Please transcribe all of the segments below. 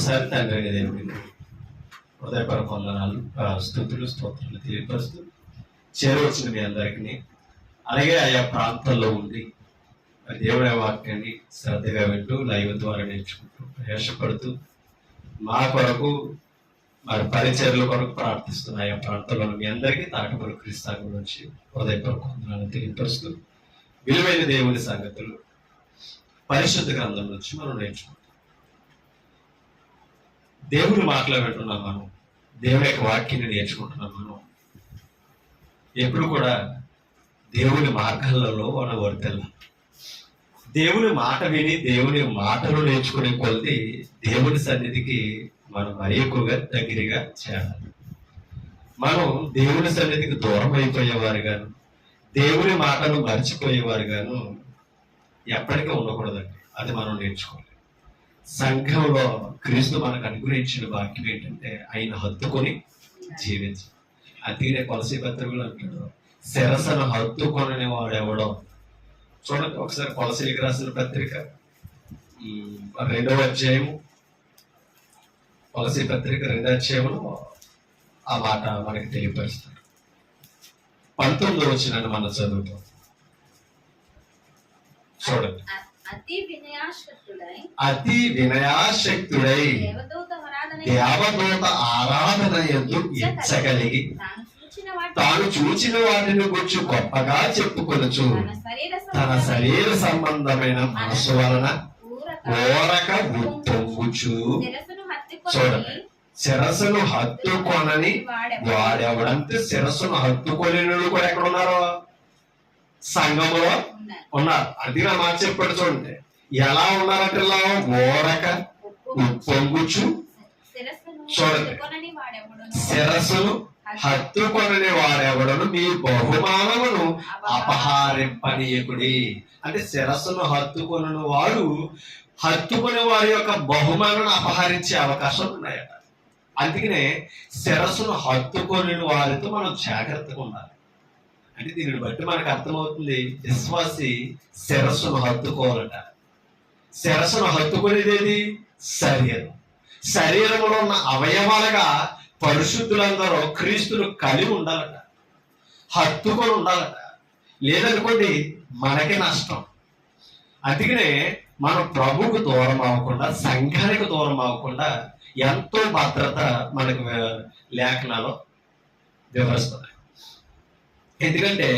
మరొకసారి తండ్రి దేవుడిని హృదయపూర్వక వందనాలు, స్తుతులు, స్తోత్రాలు తెలియపరుస్తూ చేరవచ్చిన మీ అందరికీ, అలాగే ఆయా ప్రాంతాల్లో ఉండి దేవుడి వాక్యాన్ని శ్రద్ధగా వింటూ లైవ్ ద్వారా నేర్చుకుంటూ ప్రయాసపడుతూ మా కొరకు మరి పరిచర్ల కొరకు ప్రార్థిస్తున్న ఆయా ప్రాంతాల్లో మీ అందరికీ తాటపూరు క్రీస్తాంగ నుంచి హృదయపూర్వక వందనాలు తెలియపరుస్తూ విలువైన దేవుని సంగతులు పరిశుద్ధ గ్రంథం నుంచి మనం నేర్చుకుంటాం. దేవుని మాటలు వింటున్నాం, మనం దేవుని యొక్క వాక్యాన్ని నేర్చుకుంటున్నాం. మనం ఎప్పుడు కూడా దేవుని మార్గాలలో మనం వర్తిల్లాం. దేవుని మాట విని దేవుని మాటలు నేర్చుకునే కొద్ది దేవుని సన్నిధికి మనం మరీ ఎక్కువగా దగ్గరగా చేరాలి. మనం దేవుని సన్నిధికి దూరం అయిపోయేవారు గాను, దేవుని మాటలు మర్చిపోయేవారు గాను ఎప్పటికీ ఉండకూడదండి. అది మనం నేర్చుకోవాలి. సంఘంలో క్రీస్తు మనకు అనుగ్రహించిన వాక్యం ఏంటంటే ఆయన హత్తుకొని జీవించాలి. అందుకనే కొలసీ పత్రికలు అంటాడు, శిరసను హత్తుకొనని వాడు ఎవడో. చూడండి ఒకసారి కొలసీకి రాసిన పత్రిక 2వ అధ్యాయము, కొలసీ పత్రిక 2వ అధ్యాయంలో ఆ మాట మనకి తెలియపరుస్తాడు. 19వ వచనాన్ని మనం చదువుతాం. చూడండి, అతి వినయాశక్తుడై దేవదూత ఆరాధన యందు ఇచ్చగలిగి తాను చూచిన వాటిని గురించి గొప్పగా చెప్పుకొనొచ్చు తన శరీర సంబంధమైన మనసు వలన ఓరక ఉత్తొంగుచు. చూడండి, శిరస్సును హత్తుకొనని వాడెవడంటే శిరస్సును హత్తుకోలేని కూడా ఎక్కడ ఉన్నారో సంఘములో ఉన్నారు. అది నా మాట చెప్పాడు. చూడండి ఎలా ఉన్నారంటే ఇలా ఓరక ఉప్పొంగుచు. చూడండి, శిరస్సును హత్తుకొనని వాడెవడను మీ బహుమానమును అపహరింపనీయకుడి. అంటే శిరస్సును హత్తుకొనని వాడు హత్తుకునే వారి యొక్క బహుమానాన్ని అపహరించే అవకాశాలు ఉన్నాయట. అందుకనే శిరస్సును హత్తుకొని వారితో మనం జాగ్రత్తగా ఉండాలి. అంటే దీనిని బట్టి మనకు అర్థమవుతుంది, విశ్వాసి శిరస్సును హత్తుకోవాలట. శిరస్సును హత్తుకునేది ఏది? శరీరం. శరీరంలో ఉన్న అవయవాలుగా పరిశుద్ధులందరూ క్రీస్తును కలిగి ఉండాలట, హత్తుకొని ఉండాలట. లేదనుకోండి మనకి నష్టం. అందుకనే మనం ప్రభువుకు దూరం అవ్వకుండా, సంఘానికి దూరం అవ్వకుండా ఎంతో భద్రత మనకు లేఖనాలు వివరిస్తున్నాయి. ఎందుకంటే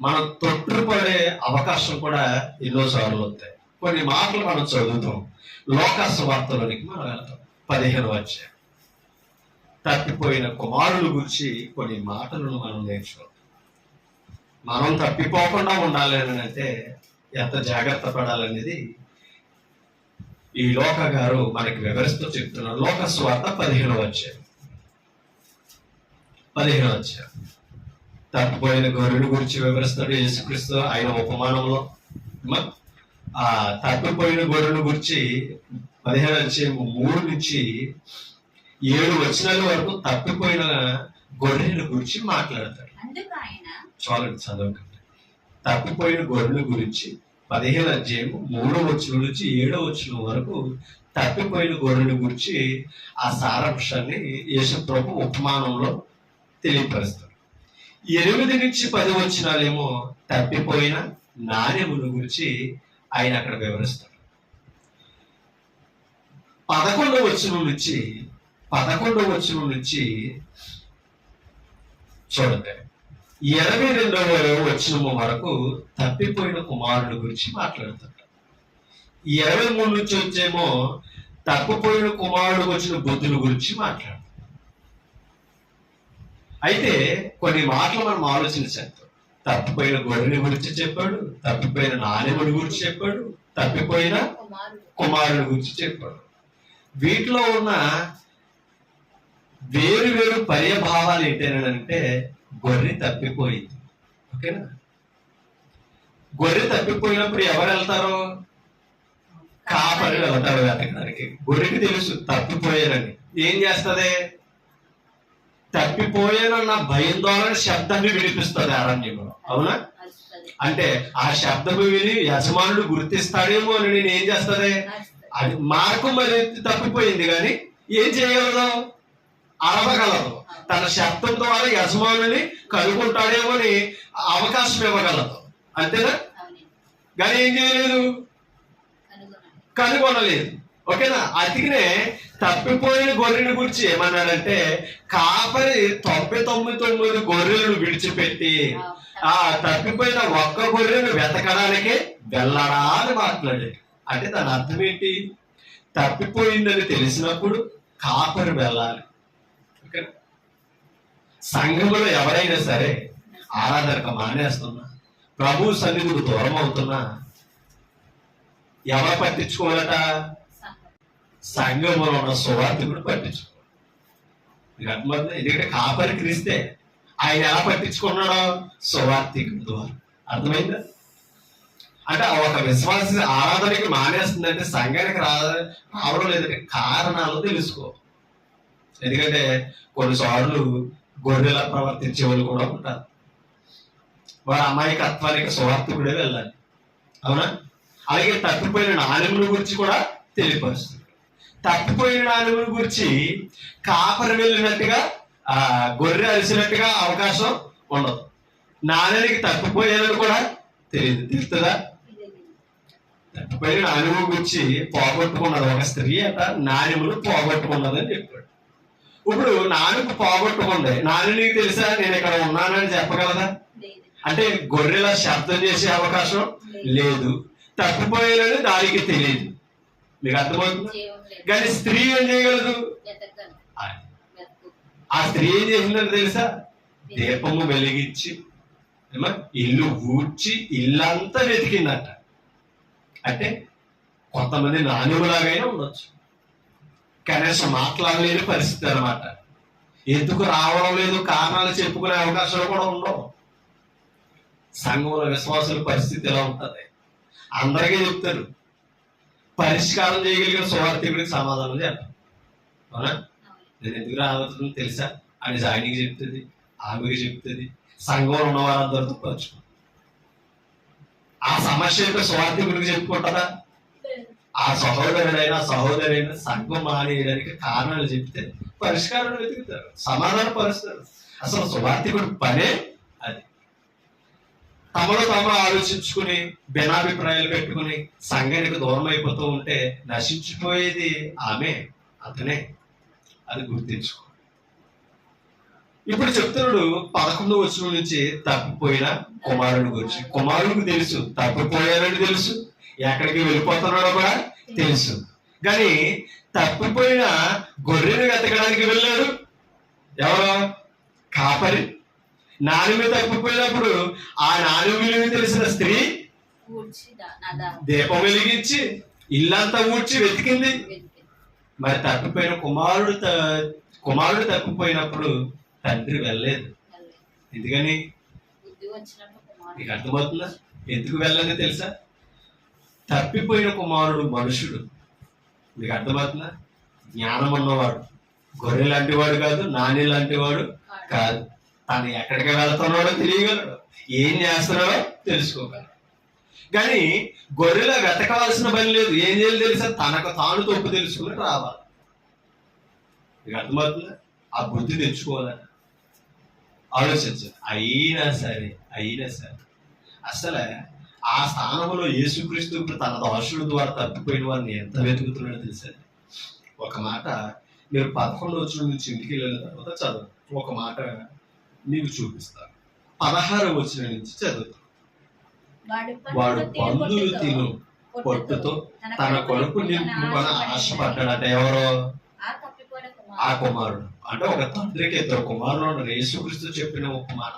మనం తొట్టుపడే అవకాశం కూడా ఎన్నోసార్లు వస్తాయి. కొన్ని మాటలు మనం చదువుతాం. లోకాసు వార్తలోనికి మనం వెళ్తాం. 15వ అధ్యాయం, తప్పిపోయిన కుమారుల గురించి కొన్ని మాటలను మనం నేర్చుకోవాలి. మనం తప్పిపోకుండా ఉండాలి అని అంటే ఎంత జాగ్రత్త పడాలనేది ఈ లోక గారు మనకి వివరిస్తూ చెప్తున్నారు. లోకాసు వార్త 15వ అధ్యాయం. తప్పిపోయిన గొర్రెల గురించి వివరిస్తాడు యేసుక్రీస్తు ఆయన ఉపమానంలో. ఆ తప్పిపోయిన గొర్రెల గురించి 15వ అధ్యాయం 3 నుంచి 7 వచనాల వరకు తప్పిపోయిన గొర్రెల గురించి మాట్లాడతాడు. చాలండి, చదవకండి. తప్పిపోయిన గొర్రెల గురించి 15వ అధ్యాయం 3వ వచనం నుంచి 7వ వచనం వరకు తప్పిపోయిన గొర్రెల గురించి ఆ సారాంశాన్ని యేసు ప్రభు ఉపమానంలో తెలియపరుస్తాడు. 8 నుంచి 10 వచనాలేమో తప్పిపోయిన నాణ్యముల గురించి ఆయన అక్కడ వివరిస్తాడు. 11వ వచనం నుంచి చూడండి 22వ వచనం వరకు తప్పిపోయిన కుమారుడు గురించి మాట్లాడతాడు. 23 నుంచి వచ్చేమో తప్పిపోయిన కుమారుడు వచ్చిన బుద్ధుల గురించి మాట్లాడతాడు. అయితే కొన్ని మాటలు మనం ఆలోచించాం. తప్పిపోయిన గొర్రెని గురించి చెప్పాడు, తప్పిపోయిన నాణ్యముడి గురించి చెప్పాడు, తప్పిపోయిన కుమారుడి గురించి చెప్పాడు. వీటిలో ఉన్న వేరు వేరు పర్యభావాలు ఏంటంటే గొర్రె తప్పిపోయింది. ఓకేనా? గొర్రె తప్పిపోయినప్పుడు ఎవరు వెళ్తారో? కాపరి వెళ్తాడు వెతకడానికి. గొర్రెకి తెలుసు తప్పిపోయారని. ఏం చేస్తుంది? తప్పిపోయానన్న భయం ద్వారా శబ్దాన్ని వినిపిస్తుంది అరణ్యంలో. అవునా? అంటే ఆ శబ్దము విని యజమానుడు గుర్తిస్తాడేమో అని నేను ఏం చేస్తుంది, అది మార్గం మరి తప్పిపోయింది కానీ ఏం చేయగలదు? అరవగలదు. తన శబ్దం ద్వారా యజమానుని కనుక్కుంటాడేమో అని అవకాశం ఇవ్వగలదు, అంతేనా? కానీ ఏం చేయలేదు, కనుగొనలేదు. ఓకేనా? అందుకనే తప్పిపోయిన గొర్రెని గురించి ఏమన్నాడంటే, కాపరి 99 గొర్రెలను విడిచిపెట్టి ఆ తప్పిపోయిన ఒక్క గొర్రెను వెతకడానికి వెళ్ళడా అని మాట్లాడాడు. అంటే దాని అర్థం ఏంటి? తప్పిపోయిందని తెలిసినప్పుడు కాపరి వెళ్ళాలి. సంఘంలో ఎవరైనా సరే ఆరాధనకు మానేస్తున్నా, ప్రభు సన్నిధికి దూరం అవుతున్నా ఎవరు పట్టించుకోవాలట? సంఘంలో ఉన్న సువార్థికుడు పట్టించుకో. మీకు అర్థమవుతుంది? ఎందుకంటే కాపరి క్రీస్తే, ఆయన ఎలా పట్టించుకున్నాడో? సువార్థికుడి ద్వారా. అర్థమైందా? అంటే ఒక విశ్వాస ఆరాధనకి మానేస్తుందంటే సంఘానికి రావడం లేదంటే కారణాలు తెలుసుకో. ఎందుకంటే కొన్నిసార్లు గొర్రెలా ప్రవర్తించే వాళ్ళు కూడా ఉంటారు. వారి అమాయకత్వానికి సువార్థికుడే వెళ్ళాలి, అవునా? అలాగే తప్పిపోయిన నాలుగుల గురించి కూడా తెలియపరుస్తుంది. తప్పిపోయిన నాలుగుల గురించి కాపరి వెళ్ళినట్టుగా గొర్రె అరిసినట్టుగా అవకాశం ఉండదు. నాణ్యానికి తప్పిపోయాలని కూడా తెలియదు. తెలుస్తుందా? తప్పిపోయిన నాణ్యము గురించి పోగొట్టుకున్నది ఒక స్త్రీ అట, నాణ్యములు పోగొట్టుకున్నదని చెప్పాడు. ఇప్పుడు నాలుగు పోగొట్టుకుంది, నాలుగు నీకు తెలుసా నేను ఇక్కడ ఉన్నానని చెప్పగలదా? అంటే గొర్రెల శబ్దం చేసే అవకాశం లేదు. తప్పిపోయాలని దానికి తెలియదు. మీకు అర్థమవుతుంది? కానీ స్త్రీ ఏం చేయగలదు? ఆ స్త్రీ ఏం చేసిందని తెలుసా? దీపము వెలిగించి ఇల్లు ఊడ్చి ఇల్లంతా వెతికిందట. అంటే కొంతమంది నాణ్యములాగైనా ఉండొచ్చు, కనీసం మాట్లాడలేని పరిస్థితి అనమాట. ఎందుకు రావడం లేదు కారణాలు చెప్పుకునే అవకాశాలు కూడా ఉండవు. సంఘంలో విశ్వాసుల పరిస్థితి ఎలా ఉంటుంది? అందరికీ చెప్తారు, పరిష్కారం చేయగలిగిన సువార్థికుడికి సమాధానం చెప్పాలి, అవునా? నేను ఎందుకు రావద్దు తెలుసా అని జాయినింగ్ చెప్తుంది, ఆమెకి చెప్తుంది, సంఘంలో ఉన్న వారందరితో పంచుకో. ఆ సమస్య యొక్క సువార్థికుడికి చెప్పుకుంటారా? ఆ సహోదరైనా సంఘం మానేయడానికి కారణాలు చెప్తే పరిష్కారం వెతుకుతారు, సమాధానం పరుస్తారు. అసలు సువార్థికుడి పనే అది. తమలో తాము ఆలోచించుకుని భిన్నాభిప్రాయాలు పెట్టుకుని సంఘానికి దూరం అయిపోతూ ఉంటే నశించిపోయేది ఆమె, అతనే. అది గుర్తించుకో. ఇప్పుడు చెప్తున్నాడు 11వ వచనం నుంచి తప్పిపోయిన కుమారుడు గురించి. కుమారుడికి తెలుసు తప్పిపోయారని తెలుసు, ఎక్కడికి వెళ్ళిపోతున్నాడో కూడా తెలుసు. కానీ తప్పిపోయిన గొర్రెను వెతకడానికి వెళ్ళాడు ఎవరో? కాపరి. నాలుగు తప్పిపోయినప్పుడు ఆ నాలుగు విలువ తెలిసిన స్త్రీ దీపం వెలిగించి ఇల్లంతా ఊడ్చి వెతికింది. మరి తప్పిపోయిన కుమారుడు తప్పిపోయినప్పుడు తండ్రి వెళ్ళలేదు. ఎందుకని? నీకు అర్థమవుతుందా ఎందుకు వెళ్ళలేదు తెలుసా? తప్పిపోయిన కుమారుడు మనుషుడు. మీకు అర్థమవుతుందా? జ్ఞానం ఉన్నవాడు, గొర్రె లాంటి వాడు కాదు, నాని లాంటి వాడు కాదు. తను ఎక్కడికి వెళ్తున్నాడో తెలియగలడు, ఏం చేస్తున్నాడో తెలుసుకోగలడు. కానీ గొర్రెలా వెతకవలసిన పని లేదు. ఏం చేయాలి తెలుసా? తనకు తాను తప్పు తెలుసుకుని రావాలి. మీకు అర్థమవుతుందా? ఆ బుద్ధి తెచ్చుకోవాలని ఆలోచించండి. అయినా సరే అసలు ఆ స్థానంలో యేసుక్రీస్తు తన దాసుల ద్వారా తప్పిపోయిన వారిని ఎంత వెతుకుతున్నాడో తెలుసా? ఒక మాట మీరు 11వ వచనం నుంచి ఇంటికి వెళ్ళిన తర్వాత చదువు. ఒక మాట నీకు చూపిస్తాను. 16వ వచనం నుంచి చదువు. వాడు పందులు తిను పొట్టుతో తన కొడుకు నింపుకొని ఆశపడ్డాడట. ఎవరో? ఆ కుమారుడు. అంటే ఒక తండ్రికి 2 కుమారులు ఉన్నారు. యేసుక్రీస్తు చెప్పిన ఒక మాట.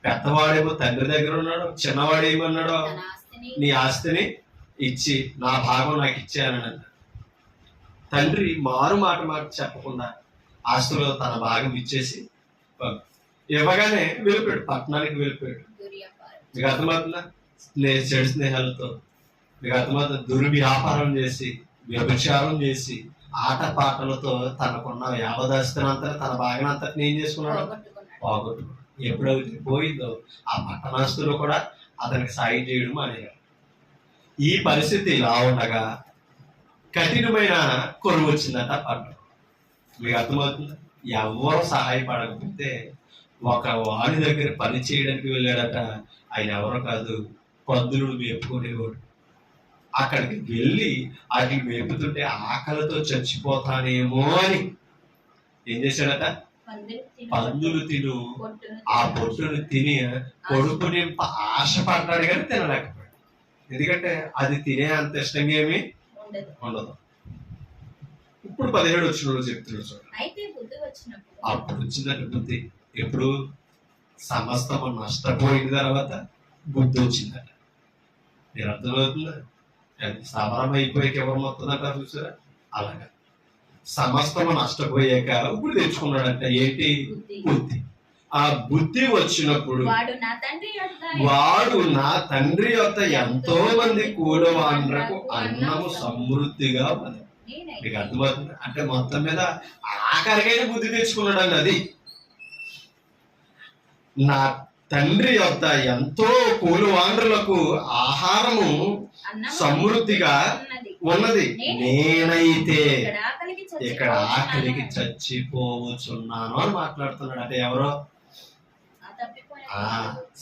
పెద్దవాడేమో తండ్రి దగ్గర ఉన్నాడు, చిన్నవాడు ఏమన్నాడో నీ ఆస్తిని ఇచ్చి నా భాగం నాకు ఇచ్చేయాలని. తండ్రి మారు మాట చెప్పకుండా ఆస్తిలో తన భాగం ఇచ్చేసి ఇవ్వగానే వెళ్ళిపోయాడు, పట్టణానికి వెళ్ళిపోయాడు. మీకు అర్థమవుతుందా? చెడు స్నేహాలతో, మీకు అర్థమవుతుంది, దుర్వ్యాపారం చేసి వ్యభిచారం చేసి ఆటపాటలతో తనకున్న యావదాస్తినంతా తన భాగనంతటిని ఏం చేసుకున్నాడు? పోగొట్టుకున్నాడు. ఎప్పుడైతే పోయిందో ఆ పట్టణస్తులు కూడా అతనికి సాయం చేయడం మానేయారు. ఈ పరిస్థితి ఇలా ఉండగా కఠినమైన కొరువు వచ్చిందట పట్టణం. మీకు అర్థమవుతుంది? ఎవరు సహాయపడకపోతే ఒక వాడి దగ్గర పని చేయడానికి వెళ్ళాడట. ఆయన ఎవరో కాదు, పందులు మేపుకునేవాడు. అక్కడికి వెళ్ళి వాటిని మేపుతుంటే ఆకలితో చచ్చిపోతానేమో అని ఏం చేశాడట? పందులు తిను ఆ పొట్టును తిని కొడుకుని ఆశపడ్డాడు కానీ తినలేకపోయాడు. ఎందుకంటే అది తినే అంత ఇష్టంగా ఏమి ఉండదు. ఇప్పుడు 17 వచనంలో చెప్తున్నాడు చూడండి. అప్పుడు వచ్చిందంటే బుద్ధి. ఎప్పుడు? సమస్తము నష్టపోయిన తర్వాత బుద్ధి వచ్చిందట. మీరు అర్థమవుతుందా? అది స్థావరం అయిపోయాక ఎవరు మొత్తం అంటారు చూసారా? అలాగా సమస్తము నష్టపోయాక ఇప్పుడు తెచ్చుకున్నాడంట. ఏంటి? బుద్ధి. ఆ బుద్ధి వచ్చినప్పుడు వాడు నా తండ్రి యొక్క ఎంతో మంది కూడవాండ్రకు అన్నము సమృద్ధిగా ఉన్నది. మీకు అర్థమవుతుంది? అంటే మొత్తం మీద ఆఖరికైనా బుద్ధి తెచ్చుకున్నాడు. అది నా తండ్రి యొక్క ఎంతో కూలివాండ్రులకు ఆహారము సమృద్ధిగా ఉన్నది, నేనైతే ఇక్కడ ఆకలికి చచ్చిపోవచ్చున్నాను అని మాట్లాడుతున్నాడు. అంటే ఎవరో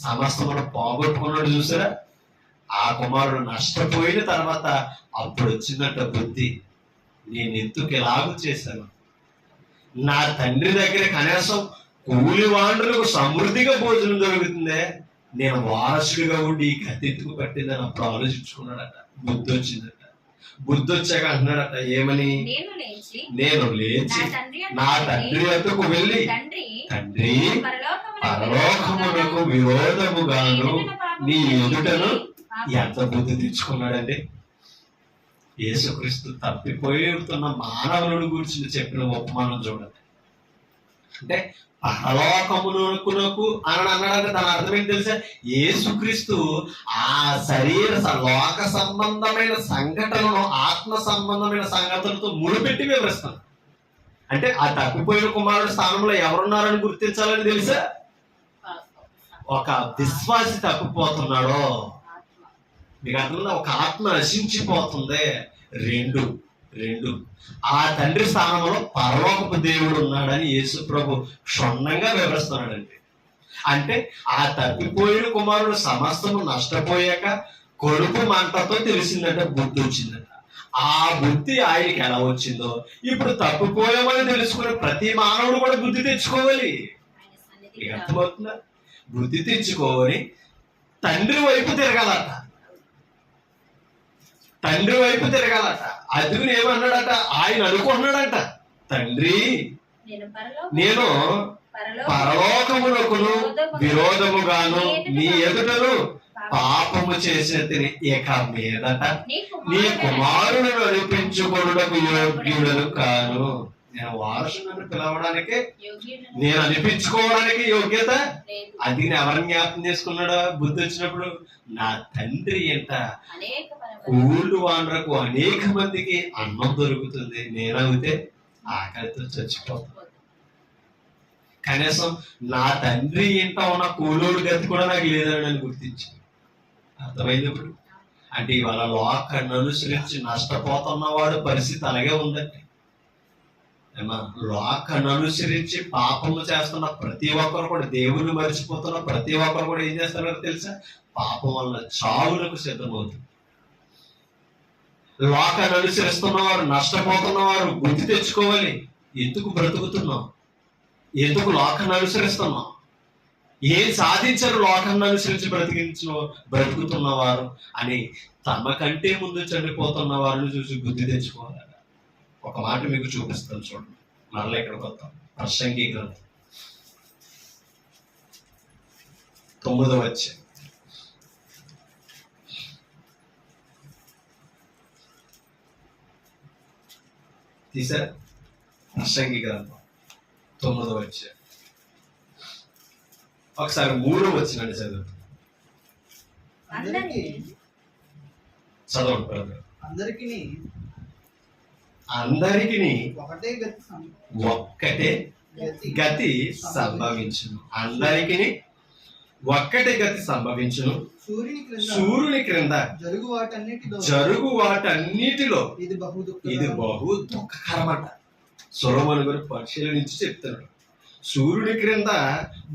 సమస్తమును పోగొట్టుకున్నాడు చూసారా? ఆ కుమారుడు నష్టపోయిన తర్వాత అప్పుడు వచ్చిందట బుద్ధి. నేను ఎందుకు ఎలాగూ చేశాను? నా తండ్రి దగ్గర కనీసం కూలివాండ్రులకు సమృద్ధిగా భోజనం దొరుకుతుందే, నేను వారసుడిగా ఉండి ఈ కత్తిందుకు పట్టిందని అప్పుడు ఆలోచించుకున్నాడట. బుద్ధి వచ్చిందట. బుద్ధి వచ్చాక అంటున్నాడట ఏమని? నేను లేచి నా తండ్రి వద్దకు వెళ్ళి, తండ్రి పరలోకమునకు విరోధముగాను నీ ఎదుటను. ఎంత బుద్ధి తెచ్చుకున్నాడండి! యేసుక్రీస్తు తప్పిపోతున్న మానవులను గురించి చెప్పిన ఉపమానం చూడండి. అంటే పరలోకమునకు అని అన్నాడంటే దాని అర్థం ఏంటి తెలుసా? యేసుక్రీస్తు ఆ శరీర లోక సంబంధమైన సంఘటనను ఆత్మ సంబంధమైన సంఘటనలతో ముడిపెట్టి వివరిస్తాను. అంటే ఆ తప్పిపోయిన కుమారుడు స్థానంలో ఎవరున్నారని గుర్తించాలని తెలుసా? ఒక విశ్వాసి తప్పిపోతున్నాడో, మీకు అర్థం, ఒక ఆత్మ నశించిపోతుంది. రెండు ఆ తండ్రి స్థానంలో పరలోకపు దేవుడు ఉన్నాడని యేసు ప్రభు క్షుణ్ణంగా వివరిస్తున్నాడండి. అంటే ఆ తప్పిపోయిన కుమారుడు సమస్తము నష్టపోయాక కొడుకు మంటతో తెలిసిందంటే బుద్ధి వచ్చిందట. ఆ బుద్ధి ఆయనకి ఎలా వచ్చిందో ఇప్పుడు తప్పిపోయామని తెలుసుకునే ప్రతి మానవుడు కూడా బుద్ధి తెచ్చుకోవాలి. మీకు అర్థమవుతుందా? బుద్ధి తెచ్చుకోవాలి, తండ్రి వైపు తిరగాలట. తండ్రి వైపు తిరగాలట. అందుకని ఏమన్నాడట? ఆయన అనుకుంటున్నాడంట, తండ్రి నేను పరలోకమునకును విరోధముగాను నీ ఎదుటను పాపము చేసిన తిని ఇక మీదట నీ కుమారులను అనిపించుకొనుటకు యోగ్యుడను కాను. నేను వారసులను పిలవడానికి, నేను అనిపించుకోవడానికి యోగ్యత అది ఎవరిని జ్ఞాపకం చేసుకున్నాడా? బుద్ధి వచ్చినప్పుడు నా తండ్రి ఎంత కూళ్ళు వాండ్రకు అనేక మందికి అన్నం దొరుకుతుంది, నేనైతే ఆకలితో చచ్చిపోతాను. కనీసం నా తండ్రి ఇంట ఉన్న కూలోడు గతి కూడా నాకు లేదని నేను గుర్తించాను. అర్థమైంది ఇప్పుడు? అంటే ఇవాళ లోకాన్ని అనుసరించి నష్టపోతున్న వాడు పరిస్థితి అలాగే ఉందండి. లోకాన్ని అనుసరించి పాపము చేస్తున్న ప్రతి ఒక్కరు కూడా, దేవుని మర్చిపోతున్న ప్రతి ఒక్కరు కూడా ఏం చేస్తున్నారో తెలుసా? పాపం వల్ల చావులకు సిద్ధమవుతుంది. లోకాన్ని అనుసరిస్తున్న వారు, నష్టపోతున్న వారు బుద్ధి తెచ్చుకోవాలి. ఎందుకు బ్రతుకుతున్నాం? ఎందుకు లోకాన్ని అనుసరిస్తున్నాం? ఏం సాధించారు లోకాన్ని అనుసరించి బ్రతుకుతున్న వారు అని తమ కంటే ముందు చనిపోతున్న వారిని చూసి బుద్ధి తెచ్చుకోవాలి. ఒక మాట మీకు చూపిస్తాను చూడండి. మరలా ఇక్కడికి వస్తాం. ప్రసంగి గ్రంథం 9వ అధ్యాయం. తీసారా? ప్రసంగి గ్రంథం 9వ అధ్యాయం. ఒకసారి 3వ వచనాన్ని చదువు. చదవండి. అందరికీ ఒక్కటే గతి సంభవించును. అందరికీ ఒక్కటే గతి సంభవించును. సూర్యుని క్రింద జరుగు వాటన్నిటిలో ఇది బహు దుఃఖకరమట. సొలొమోను గారు పరిశీలించి చెప్తున్నాడు. సూర్యుడి క్రింద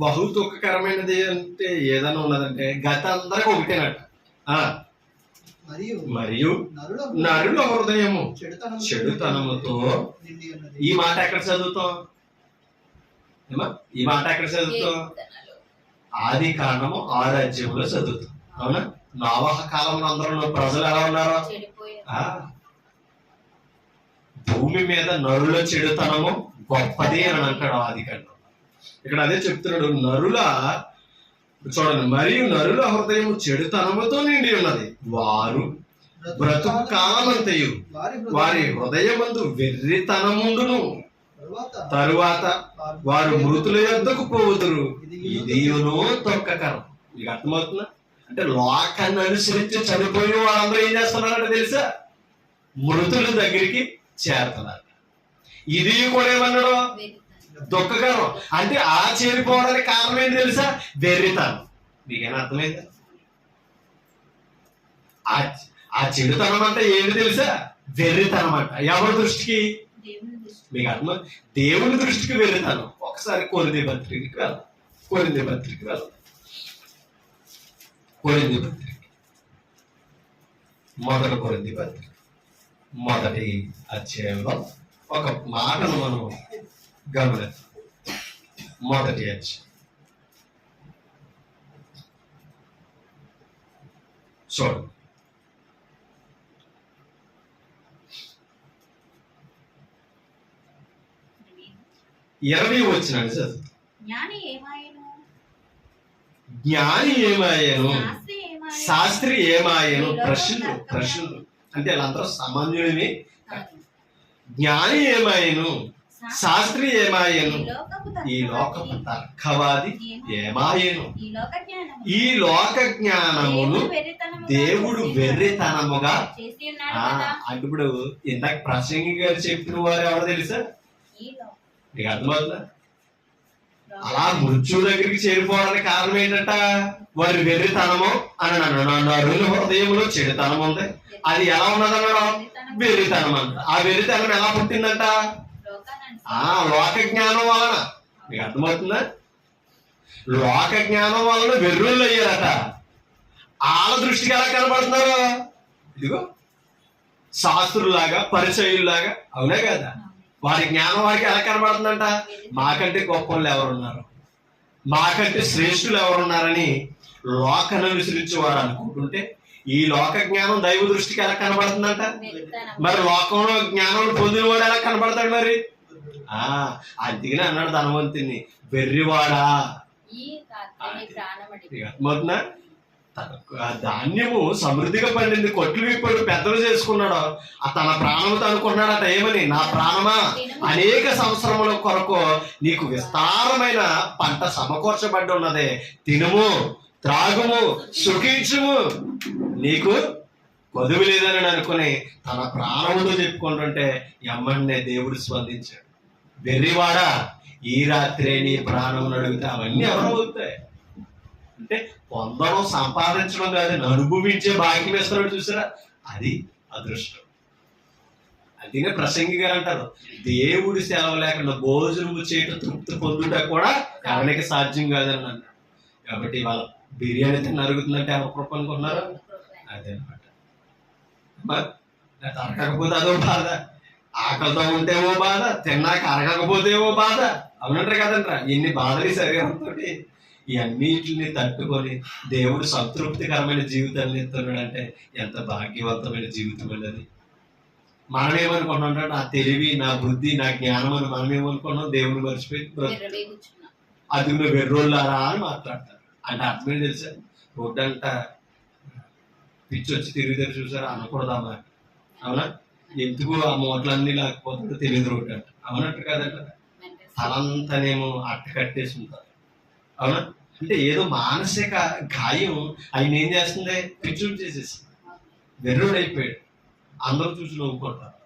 బహు దుఃఖకరమైనది అంటే ఏదైనా ఉన్నదంటే గత అందరికి ఒకటేనట. మరియు నరుల హృదయము చెడుతనముతో. ఈ మాట ఎక్కడ చదువుతాం? ఈ మాట ఎక్కడ చదువుతాం? ఆది కాండము 6వ అధ్యాయంలో చదువుతాం. అవునా? నోవహ కాలంలో అందరూ ప్రజలు ఎలా ఉన్నారో, భూమి మీద నరుల చెడుతనము గొప్పది అని అంటాడు ఆది కాండం. ఇక్కడ అదే చెప్తున్నాడు. చూడండి, మరియు నరుల హృదయము చెడుతనముతో నిండి ఉన్నది. వారు బ్రతుకు కాలమంతయు వారి హృదయమందు వెర్రితనముండును. తరువాత వారు మృతుల యొద్దకు పోవుదురు. ఇదియును దుఃఖకరం. మీకు అర్థమవుతుందా? అంటే లోకాన్ని అనుసరించి చనిపోయిన వాళ్ళందరూ ఏం చేస్తున్నారంటే తెలుసా? మృతుల దగ్గరికి చేరుతున్నారు. ఇది కూడా ఏమన్నాడు? దుఃఖకరం. అంటే ఆ చేరిపోవడానికి కారణం ఏంటి తెలుసా? వెర్రితనం. మీకేనా అర్థమైందా? ఆ చెడుతనం అంటే ఏంటి తెలుసా? వెర్రితనం అంట. ఎవరి దృష్టికి? మీకు అర్థం? దేవుని దృష్టికి వెర్రితనం. ఒకసారి కొరింథీ పత్రికకి వెళ్దాం. కొరింథీ పత్రిక మొదటి కొరింథీ పత్రిక 1వ అధ్యాయంలో ఒక మాటను మనం గమనిద్దాం. 1వ అధ్యాయం చూడండి. 20 వచనాన్ని చదువు. జ్ఞాని ఏమాయను, శాస్త్రి ఏమాయను. ప్రశ్నలు అంటే వాళ్ళందరూ సామాన్యుడిని. జ్ఞాని ఏమాయను, శాస్త్రి ఏమాయను, ఈ లోకపు తర్కవాది ఏమాయను. ఈ లోక జ్ఞానమును దేవుడు వెర్రితనముగా. అంటే ఇప్పుడు ఇందాక ప్రసంగి గారు చెప్పిన వారు ఎవరు తెలుసా? నీకు అర్థమవుతుందా? అలా మృత్యువు దగ్గరికి చేరిపోవడానికి కారణం ఏంటంట? వారి వెర్రితనము అని అన్నాడు. హృదయంలో చెడుతనం ఉంది. అది ఎలా ఉన్నదన్నాడు? వెర్రితనం అంట. ఆ వెర్రితనం ఎలా పుట్టిందంట? లోక జ్ఞానం వలన. మీకు అర్థమవుతుందా? లోక జ్ఞానం వలన వెర్రుళ్ళు అయ్యారట. వాళ్ళ దృష్టికి ఎలా కనబడుతున్నారు? ఇదిగో శాస్త్రులాగా, పరిచయుల్లాగా. అవునా కదా? వారి జ్ఞానం వారికి ఎలా కనబడుతుందంట? మాకంటే గొప్ప వాళ్ళు ఎవరున్నారు, మాకంటే శ్రేష్ఠులు ఎవరున్నారని లోకాన్ని అనుసరించి వారు అనుకుంటుంటే, ఈ లోక జ్ఞానం దైవ దృష్టికి ఎలా కనబడుతుందంట? మరి లోకంలో జ్ఞానం పొందిన వాడు ఎలా కనబడతాడు? మరి అందుకనే అన్నాడు ధనవంతుని, వెర్రివాడా. మొదన ధాన్యము సమృద్ధిగా పండింది, కొట్లు విప్పుడు పెద్దలు చేసుకున్నాడు. తన ప్రాణంతో అనుకున్నాడట ఏమని? నా ప్రాణమా, అనేక సంవత్సరముల కొరకు నీకు విస్తారమైన పంట సమకూర్చబడి ఉన్నది. తినుము, త్రాగుము, సుఖించుము, నీకు కొదువు లేదని అనుకుని తన ప్రాణముతో చెప్పుకుంటుంటే ఎమ్మన్నే దేవుడు స్పందించాడు. వెర్రివాడా, ఈ రాత్రే నీ ప్రాణం అడిగితే అవన్నీ ఎవరు అవుతాయి? అంటే పొందడం, సంపాదించడం కాదు, అనుభవించే భాగ్యం వేస్తున్నాడు. చూసారా? అది అదృష్టం. అందుకే ప్రసంగి గారు అంటారు, దేవుడి సెలవు లేకుండా భోజనము చేయటం, తృప్తి పొందుట కూడా ఎవరికి సాధ్యం కాదని అన్నాడు. కాబట్టి వాళ్ళ బిర్యానీ తిని అరుగుతుందంటే ఎవరి కృప అనుకుంటున్నారు? అదే అనమాట. అరగకపోతే అదో బాధ, ఆకలితో ఉంటేవో బాధ, తిన్నాక అరగకపోతేవో బాధ. అవునంటారు కదంటారా? ఎన్ని బాధలు శరీరంతో. ఇవన్నిటిని తట్టుకొని దేవుడు సంతృప్తికరమైన జీవితాన్ని ఇస్తున్నాడంటే ఎంత భాగ్యవంతమైన జీవితం అనేది. మనం ఏమనుకున్నాం? నా తెలివి, నా బుద్ధి, నా జ్ఞానం అని మనం ఏమనుకున్నాం? దేవుని మర్చిపోయి అది నువ్వు వెర్రోళ్ళారా అని మాట్లాడతారు. అంటే అర్థమే తెలుసా? రోడ్డు అంట పిచ్చి వచ్చి తిరుగుతారు, చూసారా? అనకూడదామా? అవునా? ఎందుకు ఆ మూటలన్నీ లేకపోతే తెలియదు రోడ్డు అంట. అవునట్టు కదంట. తలంతానేమో అట్ట కట్టేసి ఉంటారు. అవునా? అంటే ఏదో మానసిక గాయం ఆయన ఏం చేస్తుంది? పిచ్చుడు చేసేస్తుంది. వెర్రుడు అయిపోయాడు. అందరూ చూసి నవ్వుకుంటారు,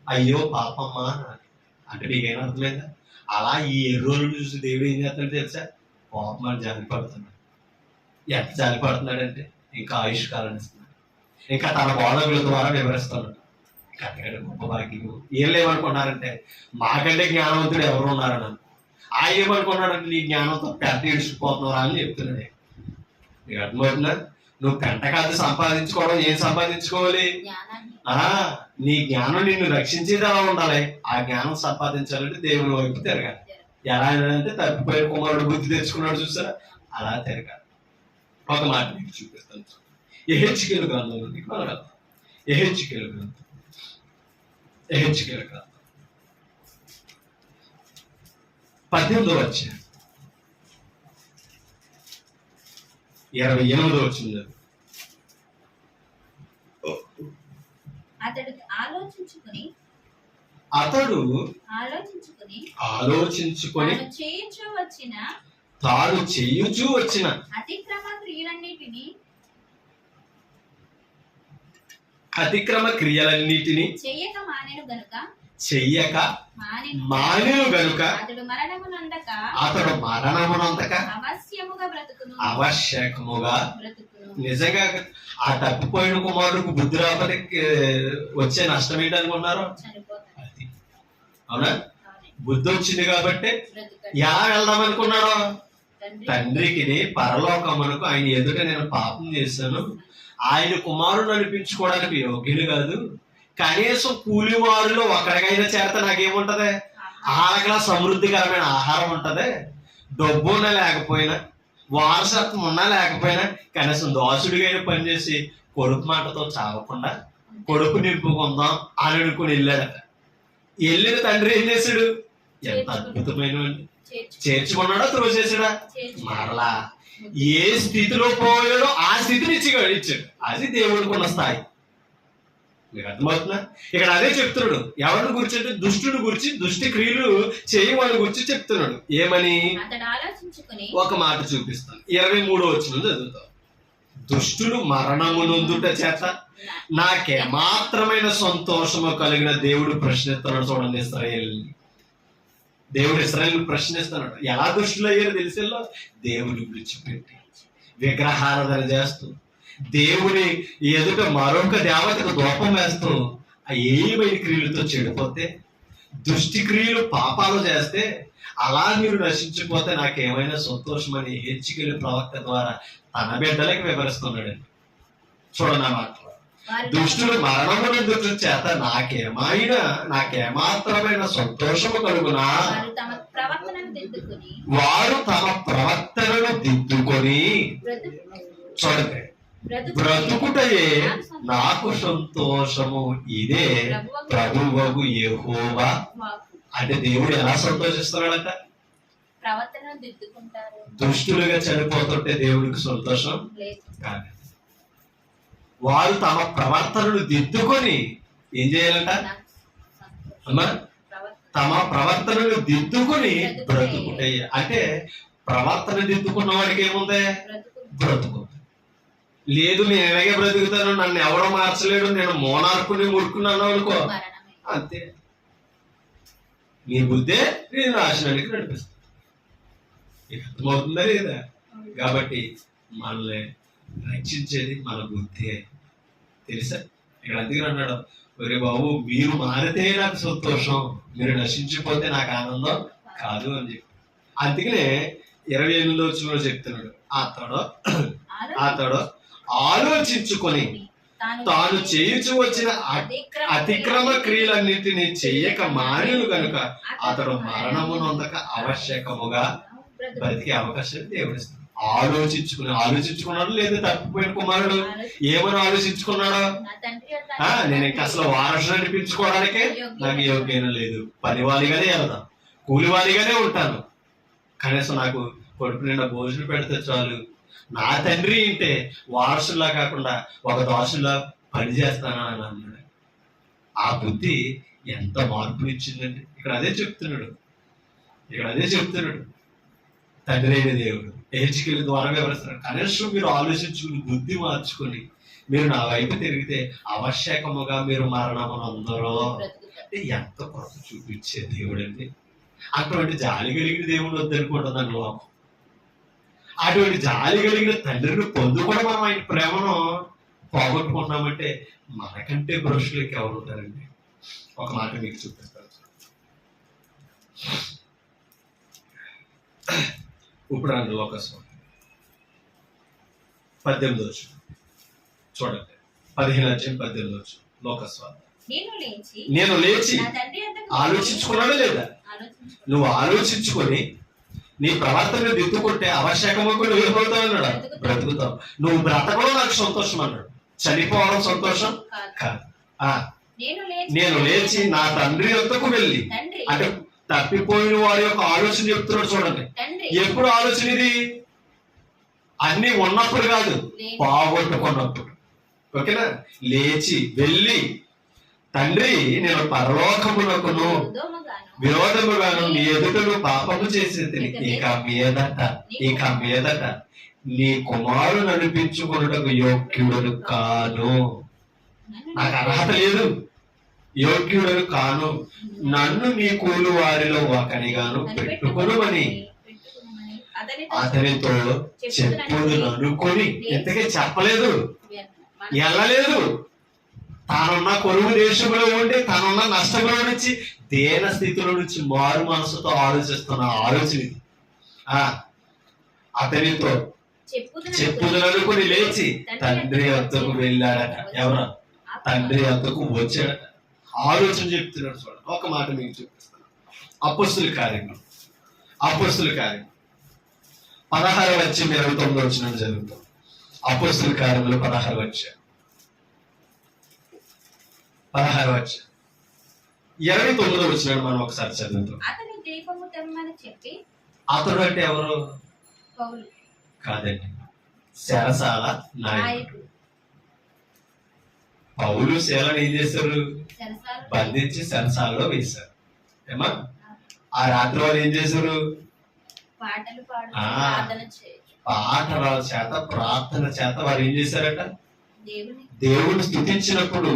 అయ్యో పాపమ్మా అంటే. నీకేం అర్థమైందా? అలా ఈ ఎర్రోళ్ళు చూసి దేవుడు ఏం చేస్తాడు తెలుసా? పాపమని జాలిపడుతున్నాడు. ఎంత జాలిపడుతున్నాడంటే ఇంకా ఆయుష్ కాలం ఇస్తున్నాడు, ఇంకా తన బోధకుల ద్వారా వివరిస్తున్నాడు. కట్టగడ గొప్ప భాగ్యం. ఏం లేవనుకున్నారంటే మాకంటే జ్ఞానవంతుడు ఎవరు ఉన్నారని. ఆయన ఏమనుకున్నాడంటే నీ జ్ఞానంతో పెంట ఇడిచిపోతున్నారా అని చెప్తున్నాడు. నీకు అర్థమవుతుందా? నువ్వు పెంట కాదు సంపాదించుకోవడం, ఏం సంపాదించుకోవాలి? నీ జ్ఞానం నిన్ను రక్షించేది ఎలా ఉండాలి? ఆ జ్ఞానం సంపాదించాలంటే దేవుని వైపు తిరగాలి. ఎలా అంటే తప్పిపోయిన కుమారుడు బుద్ధి తెచ్చుకున్నాడు చూసారా, అలా తిరగాలి. ఒక మాట మీకు చూపిస్తాను. యెహెజ్కేలు గ్రంథం నుండి మనం వెళ్తాం. యెహెజ్కేలు గ్రంథం 18వ అధ్యాయం 28వ వచనం. అతడు ఆలోచించుకుని తాను చేయుచూ వచ్చిన అతిక్రమ క్రియలన్నిటిని చెయ్యక మానెను గనుక అతడు మరణమునందక అవశ్యకముగా నిజంగా ఆ తప్పిపోయిన కుమారుడికి బుద్ధి రాకపోతే వచ్చే నష్టం ఏంటనుకున్నారు? అది అవునా? బుద్ధి వచ్చింది కాబట్టి ఎలా వెళ్దాం అనుకున్నాడు? తండ్రికి పరలోకమునకు ఆయన ఎదుట నేను పాపం చేశాను, ఆయన కుమారుడు అనిపించుకోవడానికి యోగ్యుడు కాదు, కనీసం కూలివారిలో ఒకరికైనా చేరితే నాకేముంటది? ఆకలా సమృద్ధికరమైన ఆహారం ఉంటది, డబ్బు ఉన్నా లేకపోయినా, వారసత్వం ఉన్నా లేకపోయినా కనీసం దోసుడిగా పనిచేసి కొడుకు మాటతో చావకుండా కొడుకు నింపుకుందాం అని అనుకుని వెళ్ళాడట. వెళ్ళిన తండ్రి ఏం చేశాడు? ఎంత అద్భుతమైన చేర్చుకున్నాడో త్రోసేసాడా? మరలా ఏ స్థితిలో పోయాడో ఆ స్థితిని ఇచ్చాడు. అది దేవుడికి ఉన్న స్థాయి. మీకు అర్థమవుతుందా? ఇక్కడ అదే చెప్తున్నాడు. ఎవరిని గురించి అంటే దుష్టుని గురించి, దుష్టి క్రియలు చేయవాళ్ళ గురించి చెప్తున్నాడు. ఏమని? ఒక మాట చూపిస్తాను. 23వ వచనం చదువుతాం. దుష్టులు మరణమునందుట చేత నాకేమాత్రమైన సంతోషము కలిగిన దేవుడు ప్రశ్నిస్తున్నాడు. చూడండి, దేవుడు ఇశ్రాయేలు ప్రశ్నిస్తున్నాడు. ఎలా దుష్టులు అయ్యారు తెలిసేలో? దేవుని విడిచిపెట్టి విగ్రహారాధన చేస్తూ, దేవుని ఎదుట మరొక దేవతకు దూపం వేస్తూ, ఆ ఏమైన క్రియలతో చెడిపోతే, దుష్టి క్రియలు పాపాలు చేస్తే, అలా మీరు నశించిపోతే నాకేమైనా సంతోషమని యెహెజ్కేలు ప్రవక్త ద్వారా తన బిడ్డలకి వివరిస్తున్నాడండి. చూడండి ఆ మాట. దుష్టులు మరణమునందుట చేత నాకేమాత్రమైన సంతోషము కలుగునా? వారు తమ ప్రవర్తనను దిద్దుకొని చూడండి, బ్రతుకుటయే నాకు సంతోషము, ఇదే ప్రభువగు యెహోవా. అంటే దేవుడు ఎలా సంతోషిస్తున్నాడట? దుష్టులుగా చనిపోతుంటే దేవుడికి సంతోషం కాదు. వారు తమ ప్రవర్తనను దిద్దుకొని ఏం చేయాలంట? అమ్మా, తమ ప్రవర్తనను దిద్దుకొని బ్రతుకుతాయి. అంటే ప్రవర్తన దిద్దుకున్న వాడికి ఏముంది? బ్రతుకు లేదు. నేను ఎలాగే బ్రతుకుతాను, నన్ను ఎవడో మార్చలేడు, నేను మోనార్కుని ముడుకున్నాను అనుకో, అంతే. నీ బుద్ధే నేను నాశనానికి నడిపిస్తాను. అర్థమవుతుందా లేదా? కాబట్టి మనల్ని రక్షించేది మన బుద్ధే. తెలుసా? ఇక్కడ అందుకని అన్నాడు, ఒరే బాబు మీరు మారితే నాకు సంతోషం, మీరు నశించిపోతే నాకు ఆనందం కాదు అని చెప్పి. అందుకనే 28వ వచనంలో చెప్తున్నాడు, అతడు ఆలోచించుకొని తాను చేయించు వచ్చిన అతిక్రమ క్రియలన్నింటినీ చెయ్యక మానేను కనుక అతడు మరణమునందక అవశ్యకముగా బ్రతికే అవకాశం దేవుడు ఇస్తాడు. ఆలోచించుకున్నాడు. లేదా తప్పిపోయిన కుమారుడు ఏమని ఆలోచించుకున్నాడు? నేను ఇంకా అసలు వారసుని అనిపించుకోవడానికే నాకు యోగ్యత లేదు, పనివాడిగానే వెళ్దాం, కూలివాడిగానే ఉంటాను, కనీసం నాకు కొడుకు నిండా భోజనం పెడితే చాలు, నా తండ్రి ఇంటే వారసులా కాకుండా ఒక దాసులా పనిచేస్తానని అన్నాడు. ఆ బుద్ధి ఎంత మార్పుని ఇచ్చిందండి. ఇక్కడ అదే చెప్తున్నాడు. తండ్రి అయిన దేవుడు యెహెజ్కేలు ద్వారా వివరిస్తున్నాడు. కనీసం మీరు ఆలోచించుకుని బుద్ధి మార్చుకొని మీరు నా వైపు తిరిగితే అవశ్యకముగా మీరు మరణమునందరూ. అంటే ఎంత కొరత చూపించే దేవుడు అండి. అటువంటి జాలి కలిగిన దేవుడు వద్దనుకుంటుందండి లోకం. అటువంటి జాలి కలిగిన తండ్రిని పొందుకోవడం మనం ఆయన ప్రేమను పోగొట్టుకున్నామంటే మనకంటే పురుషులకి ఎవరు ఉంటారండి? ఒక మాట మీకు చూపిస్తాను. ఇప్పుడు అండి లోకస్వామి 18 చూడండి, 15 లోకస్వామి. నేను లేచి ఆలోచించుకున్నాడా లేదా? నువ్వు ఆలోచించుకొని నీ ప్రవర్తన దిద్దుకుంటే అవశ్యకము కూడా వెళ్ళిపోతావు అన్నాడు, బ్రతుకుతావు. నువ్వు బ్రతకడం నాకు సంతోషం అన్నాడు, చనిపోవడం సంతోషం కాదు. నేను లేచి నా తండ్రి యొద్దకు వెళ్ళి, అంటే తప్పిపోయిన వారి యొక్క ఆలోచన చెప్తున్నాడు చూడండి. ఎప్పుడు ఆలోచన ఇది? అన్ని ఉన్నప్పుడు కాదు, పోగొట్టుకున్నప్పుడు. ఓకేనా? లేచి వెళ్ళి, తండ్రి నేను పరలోకమునకును విరోధముగాను నీ ఎదుటను పాపము చేసేది, ఇక మీదట నీ కుమారుడు నడిపించుకున్నటకు యోగ్యుడను కాను. నాకు అర్హత లేదు, యోగ్యుడను కాను. నన్ను నీ కూలి వారిలో ఒకనిగాను పెట్టుకొనుమని అతనితో చెప్పుదును అనుకొని, ఇంతకీ చెప్పలేదు, వెళ్ళలేదు. తానున్న కొరువు దేశంలో ఉండి, తనున్న నష్టంలో నుంచి, దేన స్థితిలో నుంచి మారు మనసుతో ఆలోచిస్తున్న ఆలోచన ఇది. అతనితో చెప్పుదును అనుకుని లేచి తండ్రి వద్దకు వెళ్ళాడట. ఎవరు? తండ్రి వద్దకు వచ్చాడట. ఆలోచన చెప్తున్నాడు చూడండి. ఒక మాట మీకు చూపిస్తాను. అపొస్తలుల కార్యములు 16:29 జరుగుతాం. అపొస్తలుల కార్యములు 16 29 మనం ఒకసారి చదువుతాం. అతడు అంటే ఎవరు? కాదండి, శరసాల నాయకుడు. పౌలు శీలను ఏం చేశారు? బంధించి శరసాలలో వేశారు. ఏమా? ఆ రాత్రి వాళ్ళు ఏం చేశారు? పాటల చేత, ప్రార్థన చేత వారు ఏం చేశారట? దేవుని స్తుతించినప్పుడు.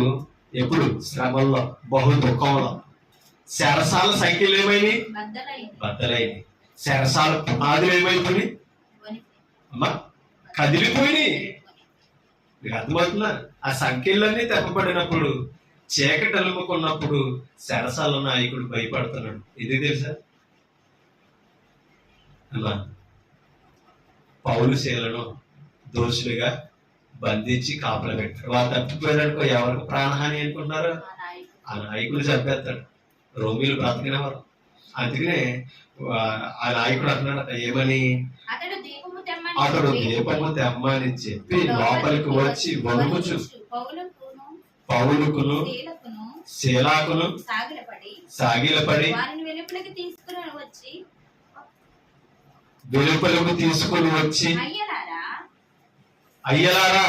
ఎప్పుడు? శ్రమల్లో, బహు దుఃఖంలో. శరసాల సంఖ్యలు ఏమైనాయి? బద్దలైనవి. శరసాల పునాదులు ఏమైపోయి? అమ్మా కదిలిపోయినాయి. మీకు అర్థమవుతుందా? ఆ సంఖ్యలన్నీ తెప్పబడినప్పుడు, చీకటి అలుముకున్నప్పుడు శరసాల నాయకుడు భయపడుతున్నాడు. ఇది తెలుసా? అమ్మా పౌలు శీలను దోషులుగా బంధించి కాపలా పెట్టారు. వాళ్ళు తప్పిపోయారనుకో ఎవరికి ప్రాణహాని అనుకుంటున్నారు? ఆ నాయకుడు చంపేస్తాడు. రోమిలు బ్రతికినవారు. అందుకనే ఆ నాయకుడు అంటున్నాడు ఏమని? అతడు దీపము తెమ్మని చెప్పి లోపలికి వచ్చి వణుకుచు పౌలుకును శీలాకును సాగిలపడి వెలుపలకు తీసుకుని వచ్చి, అయ్యలారా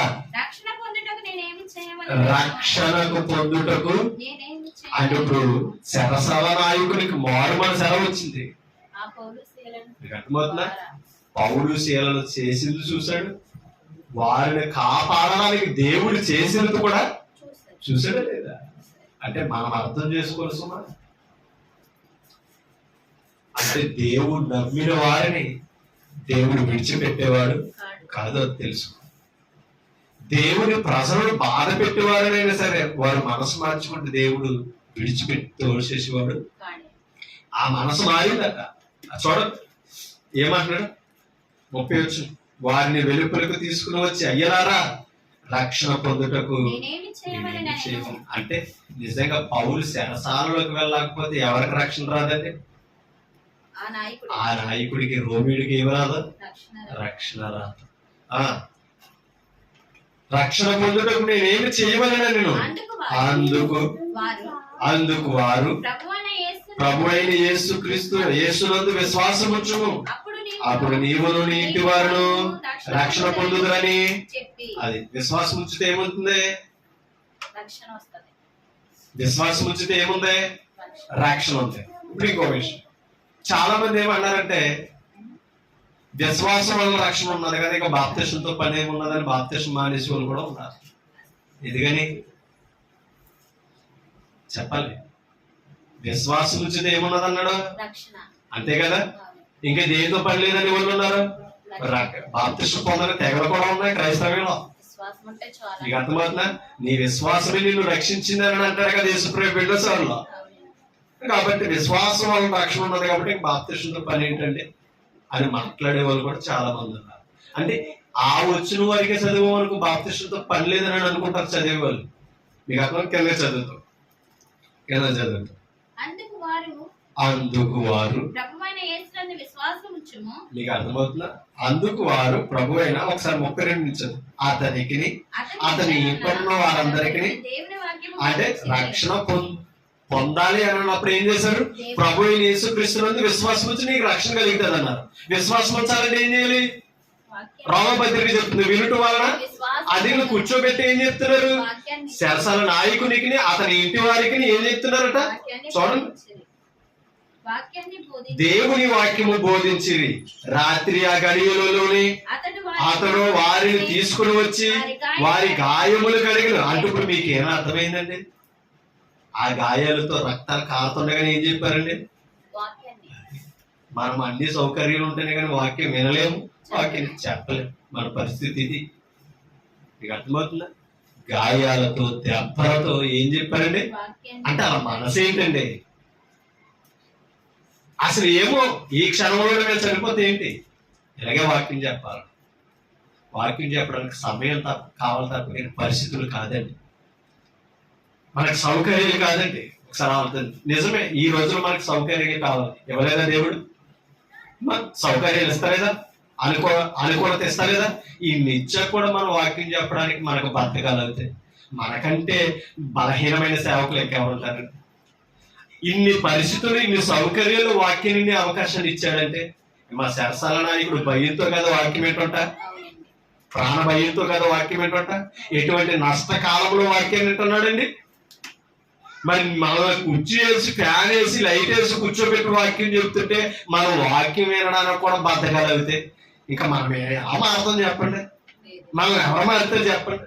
రక్షణకు పొందుటకు అంటే ఇప్పుడు శరసాల నాయకునికి మారుమని సెలవు వచ్చింది. అర్థమవుతుందా? పౌలు శీలను చేసింది చూశాడు, వారిని కాపాడడానికి దేవుడు చేసినది కూడా చూసాడా లేదా? అంటే మనం అర్థం చేసుకోవాల్సిన, అంటే దేవుడు నమ్మిన వారిని దేవుడు విడిచిపెట్టేవాడు కాదు, అది తెలుసు. దేవుని ప్రజలను బాధ పెట్టేవారనైనా సరే వారు మనసు మార్చుకుంటే దేవుడు విడిచిపెట్టి తోసేసేవాడు. ఆ మనసు మారిందట. చూడండి ఏమంటున్నాడు? 30 వారిని వెలుపలకు తీసుకుని వచ్చి, అయ్యలారా రక్షణ పొందుటకు. అంటే నిజంగా పౌలు శరసాలలోకి వెళ్ళకపోతే ఎవరికి రక్షణ రాదండి? ఆ నాయకుడికి, రోమిడికి ఏమి రాదు? రక్షణ రాదు. రక్షణ పొందుటకు నేనేమి చేయవలన నేను. అందుకు వారు ప్రభు అయిన యేసు క్రీస్తు యేసునందు విశ్వాసం ఉంచుము, అప్పుడు నీవును నీ ఇంటి వారును రక్షణ పొందుదురని. అది విశ్వాసం ఉంచితే ఏముంటుంది? విశ్వాసం ఉంచితే ఏముంది? రక్షణ ఉంది. ఇప్పుడు ఇంకో విషయం, చాలా మంది ఏమన్నారంటే విశ్వాసం వల్ల రక్షణ ఉన్నది కదా, ఇక బాప్తిసంతో పని ఏమున్నదని బాప్తిసం మానేసి వాళ్ళు కూడా ఉన్నారు. ఎందుకని చెప్పాలి? విశ్వాసం ఉంచితే ఏమున్నది అన్నాడు, అంతే కదా. ఇంకా దేనితో పని లేదని వాళ్ళు ఉన్నారు. బాప్తిసం పొందని తెగలు కూడా ఉన్నాయి క్రైస్తవ్యంలో. విశ్వాసం ఉంటే చాలా. నీకు అర్థమవుతుందా? నీ విశ్వాసమే నిన్ను రక్షించిందని అంటారు కదా యేసుప్రభు బిడ్డసార్లో. కాబట్టి విశ్వాసం వల్ల రక్షణ ఉన్నది కాబట్టి బాప్తిస్మంతో పని ఏంటంటే అని మాట్లాడే వాళ్ళు కూడా చాలా మంది ఉన్నారు. అంటే ఆ వచ్చిన వారికే చదివే వరకు బాప్తిస్మంతో పని లేదని అనుకుంటారు చదివేవాళ్ళు. మీకు అర్థం? కింద చదువుతాం. అందుకు వారు ప్రభువైన యేసునందు విశ్వాసం ఉంచుము. మీకు అర్థమవుతుందా? అందుకు వారు ప్రభు అయినా ఒకసారి 32 నుంచి అతనికి అతని ఇంట్లో వారందరికీ అంటే రక్షణ పొందాలి అని అన్నప్పుడు ఏం చేశారు? ప్రభు అయిన యేసుక్రీస్తునందు విశ్వాసం వచ్చి నీకు రక్షణ కలుగుతుంది అన్నారు. విశ్వాసం వచ్చాలంటే ఏం చేయాలి? రోమపత్రిక చెప్తుంది, వినుట వలన. అది కూర్చోబెట్టి ఏం చెప్తున్నారు? శరసాల నాయకునికి అతని ఇంటి వారికి ఏం చెప్తున్నారట? చూడండి, దేవుని వాక్యము బోధించిరి. రాత్రి ఆ గడియలలోనే అతడు వారిని తీసుకుని వచ్చి వారి గాయములు కడిగిన. అంటే ఇప్పుడు మీకు ఏమైనా అర్థమైందండి? ఆ గాయాలతో రక్తాలు కారుతుండగానే ఏం చెప్పారండి? మనం అన్ని సౌకర్యాలు ఉంటేనే కానీ వాక్యం వినలేము, వాక్యం చెప్పలేము. మన పరిస్థితి ఇది. మీకు అర్థమవుతుందా? గాయాలతో దెబ్బలతో ఏం చెప్పారండి? అంటే అలా మనసు ఏంటండి? అసలు ఏమో ఈ క్షణంలో మేము చనిపోతే ఏంటి? ఇలాగే వాక్యం చెప్పాలి. వాక్యం చెప్పడానికి సమయం కావాలి తప్ప పరిస్థితులు కాదండి, మనకు సౌకర్యాలు కాదండి. ఒకసారి అవుతుంది నిజమే, ఈ రోజులో మనకు సౌకర్యాలు కావాలి. ఇవ్వలేదా దేవుడు? సౌకర్యాలు ఇస్తలేదా? అనుకూలత ఇస్తలేదా? ఈ నిత్యం కూడా మనం వాక్యం చెప్పడానికి మనకు బద్ధకాలు అవుతాయి. మనకంటే బలహీనమైన సేవకులు ఇంకెవరు ఉంటారు? ఇన్ని పరిస్థితులు, ఇన్ని సౌకర్యాలు వాక్యం ఇన్ని అవకాశాలు ఇచ్చాడంటే మా శరసాల నాయకుడు భయంతో కదా వాక్యం ఏంటంట? ప్రాణ భయంతో కదా వాక్యం ఏంటంట? ఎటువంటి నష్టకాలంలో వాక్యం ఏంటన్నాడండి? మరి మనం కుర్చీ వేసి, ఫ్యాన్ వేసి, లైట్ వేసి కూర్చోబెట్టి వాక్యం చెప్తుంటే మనం వాక్యం వినడానికి కూడా బద్ధకాలు అవుతాయి. ఇంకా మనం ఎలా మారుతాం చెప్పండి? మనం ఎవరు మారుతారు చెప్పండి?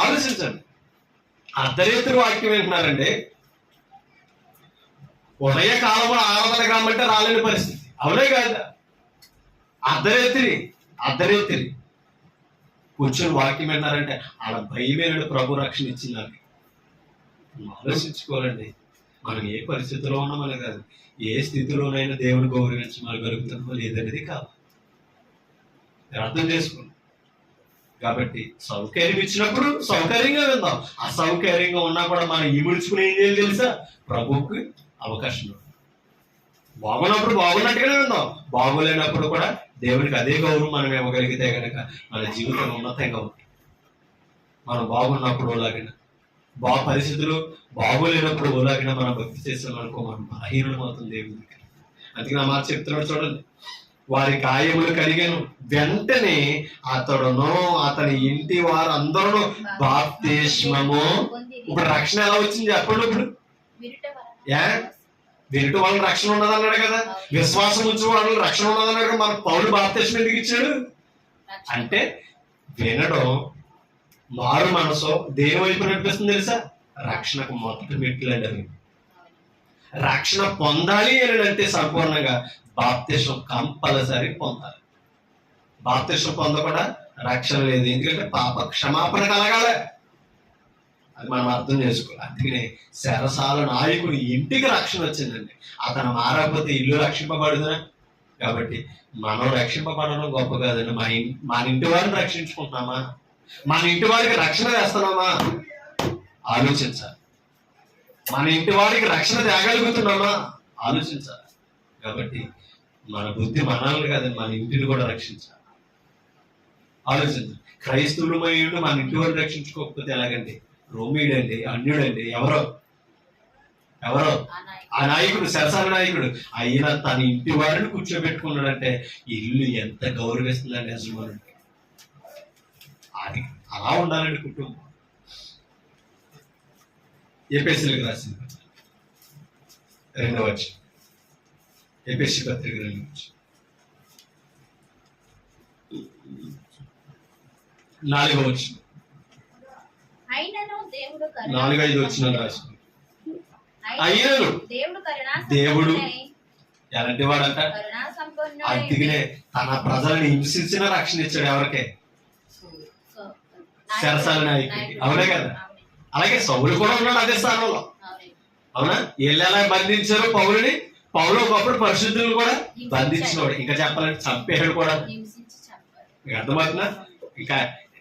ఆలోచించండి. అర్ధరేతులు వాక్యం వింటున్నారండి. ఉదయకాలంలో ఆరాధనకు రమ్మంటే రాలేని పరిస్థితి. అవునే కాదా? అర్ధరేత్రి కూర్చొని వాక్యం వింటారంటే అలా భయమేనడు ప్రభు రక్షణ ఇచ్చిందని ఆలోచించుకోవాలండి. మనం ఏ పరిస్థితిలో ఉన్నామని కాదు, ఏ స్థితిలోనైనా దేవుని గౌరవించగలుగుతామో లేదనేది కాదు. అర్థం చేసుకోండి. కాబట్టి సౌకర్యం ఇచ్చినప్పుడు సౌకర్యంగా విందాం. అసౌకర్యంగా ఉన్నా కూడా మనం ఇముడుచుకుని ఏం చేయాలి తెలుసా? ప్రభువుకి అవకాశం. బాగున్నప్పుడు బాగున్నట్టుగానే విందాం, బాగోలేనప్పుడు కూడా దేవునికి అదే గౌరవం మనం ఇవ్వగలిగితే కనుక మన జీవితం ఉన్నతంగా ఉంటుంది. మనం బాగున్నప్పుడు ఓలాగిన, పరిస్థితులు బాగోలేనప్పుడు ఓలాగిన మనం భక్తి చేస్తామనుకో మనం బలహీనం అవుతుంది దేవుని దగ్గర. అందుకే నా మాట చెప్తున్నాడు చూడండి, వారి గాయములు కలిగాను. వెంటనే అతడును అతని ఇంటి వారు అందరూ బాప్తిస్మము. ఇప్పుడు రక్షణ ఎలా వచ్చింది చెప్పండి? ఇప్పుడు వినుట వల్ల రక్షణ ఉన్నదన్నాడు కదా, విశ్వాసం ఉంచే వాళ్ళని రక్షణ ఉన్నదన్నాడు కదా. మన పౌలు బాప్తిస్మం ఎందుకు ఇచ్చాడు అంటే వినడం, మారు మనసు దేని వైపు నడిపిస్తుంది తెలుసా? రక్షణకు మొదటి మెట్లండి అవి. రక్షణ పొందాలి అని అంటే సంపూర్ణంగా బాప్తిస్మం కంపల్సరీ పొందాలి. బాప్తిస్మం పొందకుండా రక్షణ లేదు. ఎందుకంటే పాప క్షమాపణ కలగాలి. అది మనం అర్థం చేసుకోవాలి. అందుకనే శరసాల నాయకుడు ఇంటికి రక్షణ వచ్చిందండి. అతను మారకపోతే ఇల్లు రక్షింపబడుదునా? కాబట్టి మనం రక్షింపబడడం గొప్ప కాదండి. మన ఇంటి వారిని రక్షించుకుంటున్నామా? మన ఇంటి వారికి రక్షణ వేస్తున్నామా? ఆలోచించాలి. మన ఇంటి వారికి రక్షణ తేగలుగుతున్నామా? ఆలోచించాలి. కాబట్టి మన బుద్ధి మనల్ని కాదండి, మన ఇంటిని కూడా రక్షించాలి. ఆలోచించాలి. క్రైస్తవులు మయుడు మన ఇంటి వారిని రక్షించుకోకపోతే ఎలాగండి? రోమీడండి, అన్యుడండి, ఎవరో ఆ నాయకుడు, శరసాల నాయకుడు అయినా తన ఇంటి వారిని కూర్చోబెట్టుకున్నాడంటే ఇల్లు ఎంత గౌరవిస్తుందండి యజమానుడికి. అది అలా ఉండాలండి కుటుంబం. ఎఫెసీయులకు రాసింది 2వ వచనం, ఎఫెసీ పత్రిక 2వ వచనం, 4వ వచనం, 4-5 వచనాలు రాసింది. అయినను దేవుడు ఎలాంటి వాడంట? అందుకనే తన ప్రజలను హింసించిన రక్షణ ఇచ్చాడు. ఎవరికే? చెరసాల నాయకుడికి. అవునే కదా? అలాగే సౌలు కూడా ఉన్నాడు అదే స్థానంలో. అవునా? వీళ్ళు ఎలా బంధించారు పౌలుని? పౌలు ఒకప్పుడు పరిశుద్ధులు కూడా బంధించినవాడు. ఇంకా చెప్పాలంటే చంపేవాడు కూడా. మీకు అర్థమవుతుందా? ఇంకా